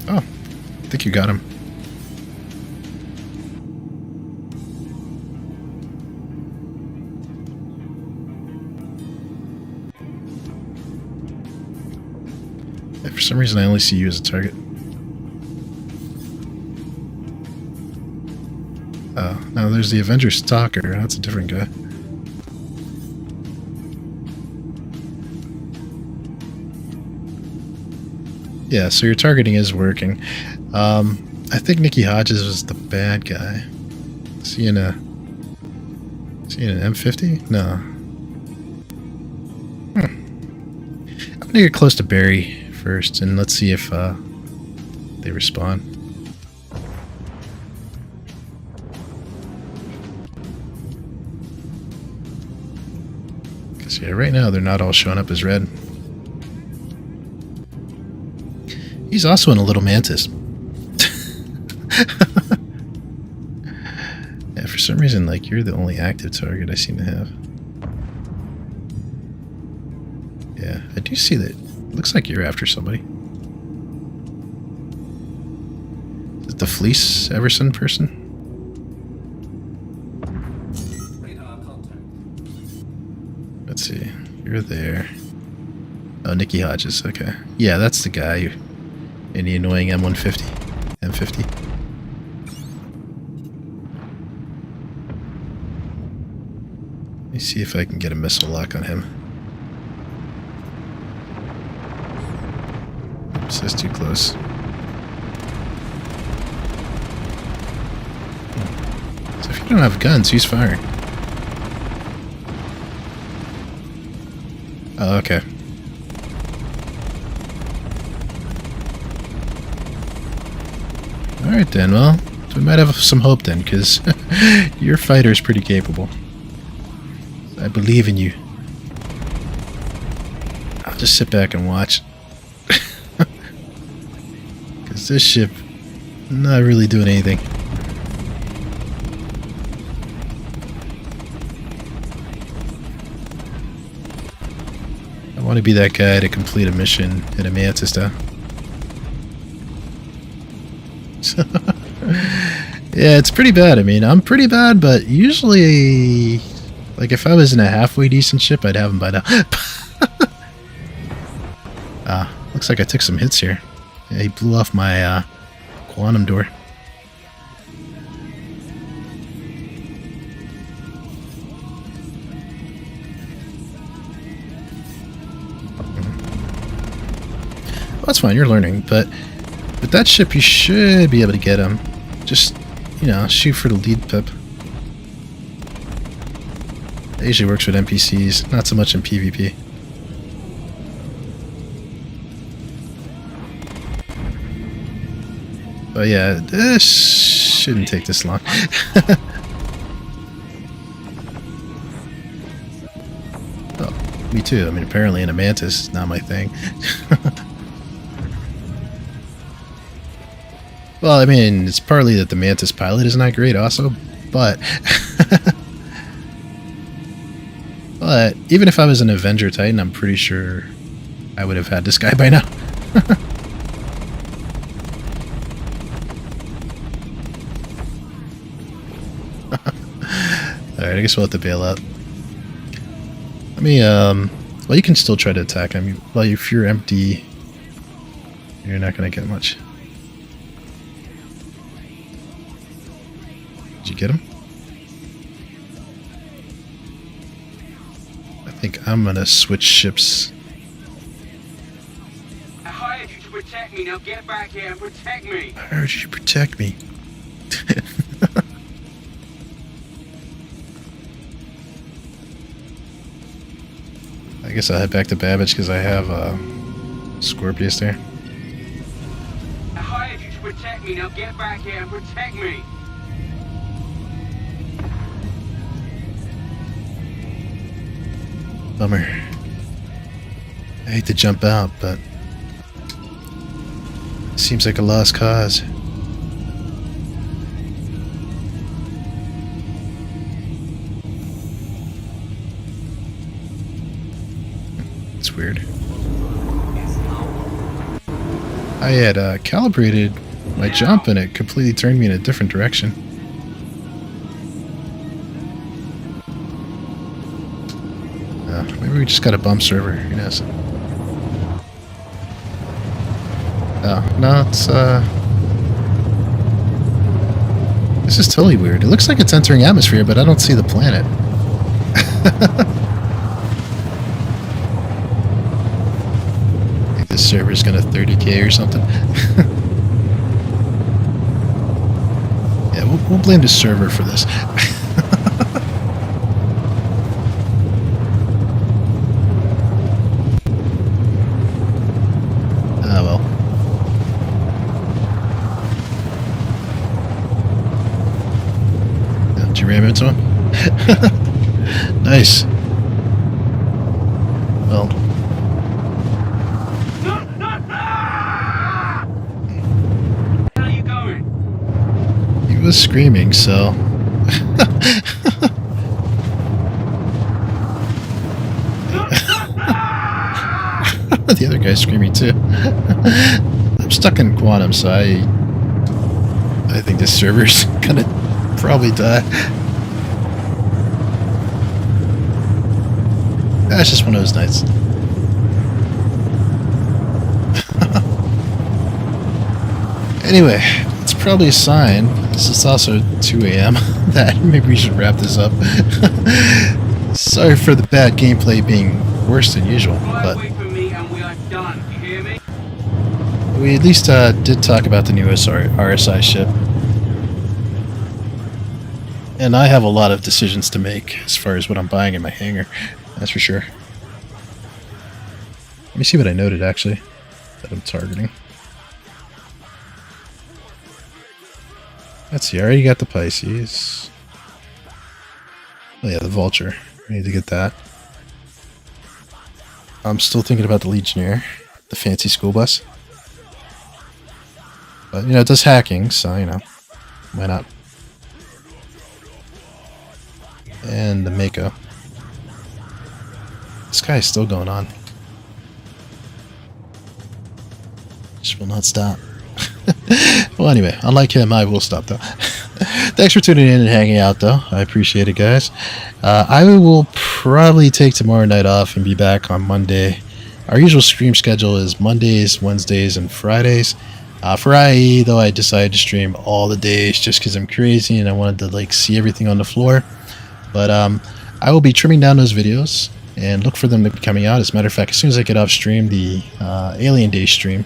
Oh, I think you got him. Yeah, for some reason, I only see you as a target. Oh, no, there's the Avenger Stalker. That's a different guy. Yeah, so your targeting is working. I think Nicky Hodges was the bad guy. Is he in an M50? No. I'm gonna get close to Barry first, and let's see if they respond. Because, yeah, right now they're not all showing up as red. He's also in a little mantis. Yeah, for some reason, like, you're the only active target I seem to have. Yeah, I do see that. Looks like you're after somebody. Is it the Fleece Everson person? Let's see. You're there. Oh, Nicky Hodges. Okay. Yeah, that's the guy. In the annoying M150. M50. Let me see if I can get a missile lock on him. Oops, that's too close. So if you don't have guns, who's firing? Oh, okay. Alright then, well, we might have some hope then, because your fighter's pretty capable. I believe in you. I'll just sit back and watch. Because this ship, not really doing anything. I want to be that guy to complete a mission in a Mantis down. Yeah, it's pretty bad. I mean, I'm pretty bad, but usually, like, if I was in a halfway decent ship, I'd have him by now. Looks like I took some hits here. Yeah, he blew off my quantum door. Well, that's fine, you're learning, but with that ship you should be able to get him. Just, you know, shoot for the lead pip. That usually works with NPCs, not so much in PvP. But yeah, this shouldn't take this long. Oh, me too. I mean, apparently in a Mantis is not my thing. Well, I mean, it's partly that the Mantis pilot is not great also, but... but even if I was an Avenger Titan, I'm pretty sure I would have had this guy by now. Alright, I guess we'll have to bail out. Let me, well, you can still try to attack him. Well, if you're empty, you're not going to get much. Did you get him? I think I'm gonna switch ships. I hired you to protect me. Now get back here and protect me. I heard you protect me. I guess I'll head back to Babbage because I have Scorpius there. I hired you to protect me. Now get back here and protect me. Bummer. I hate to jump out, but it seems like a lost cause. It's weird. I had calibrated my jump and it completely turned me in a different direction. Maybe we just got a bump server, who knows? Oh, no, it's, this is totally weird. It looks like it's entering atmosphere, but I don't see the planet. I think this server's gonna 30k or something. Yeah, we'll blame the server for this. Ram into him? Nice. Well. Where are you going? He was screaming, so. The other guy's screaming too. I'm stuck in quantum, so I think this server's gonna probably die. That's just one of those nights. Anyway, it's probably a sign, this is also 2 a.m., that maybe we should wrap this up. Sorry for the bad gameplay being worse than usual, but Wait for me and we are done. You hear me? we at least did talk about the newest RSI ship. And I have a lot of decisions to make as far as what I'm buying in my hangar, that's for sure. me see what I noted actually that I'm targeting. Let's see, I already got the Pisces. Oh yeah, the Vulture. I need to get that. I'm still thinking about the Legionnaire, the fancy school bus. But, you know, it does hacking, so, you know, why not? And the Mako. This guy is still going on. Just will not stop. Well, anyway, unlike him, I will stop, though. Thanks for tuning in and hanging out, though. I appreciate it, guys. I will probably take tomorrow night off and be back on Monday. Our usual stream schedule is Mondays, Wednesdays, and Fridays. For IAE, though, I decided to stream all the days just because I'm crazy and I wanted to like see everything on the floor. But I will be trimming down those videos and look for them to be coming out. As a matter of fact, as soon as I get off stream, the Alien Day stream,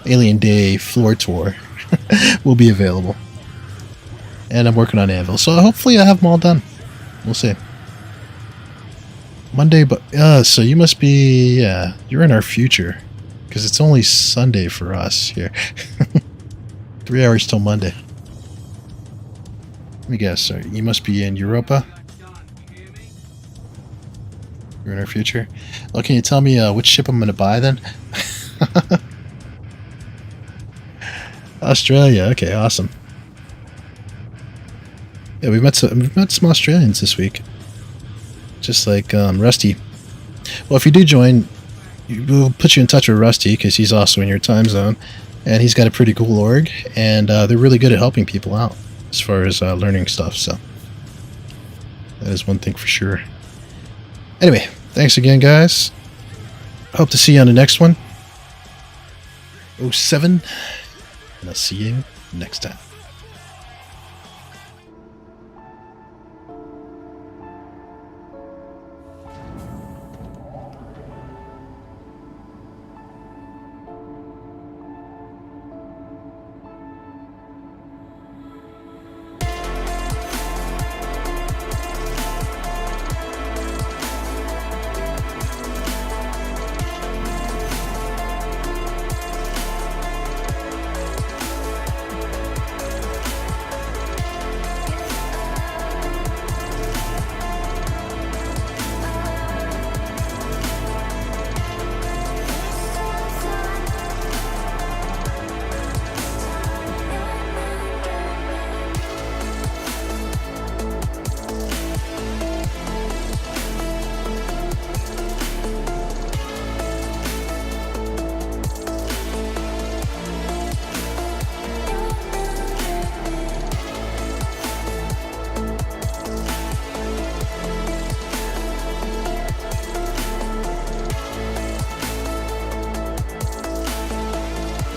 Alien Day floor tour will be available. And I'm working on Anvil, so hopefully I have them all done. We'll see. Monday, but so you must be, yeah, you're in our future. Because it's only Sunday for us here. 3 hours till Monday. Let me guess, sorry, you must be in Europa? You're in our future? Well, can you tell me which ship I'm going to buy then? Australia, okay, awesome. Yeah, we've met some Australians this week. Just like Rusty. Well, if you do join, we'll put you in touch with Rusty because he's also in your time zone, and he's got a pretty cool org, and they're really good at helping people out as far as learning stuff. So that is one thing for sure. Anyway, thanks again, guys. Hope to see you on the next one. 07, and I'll see you next time.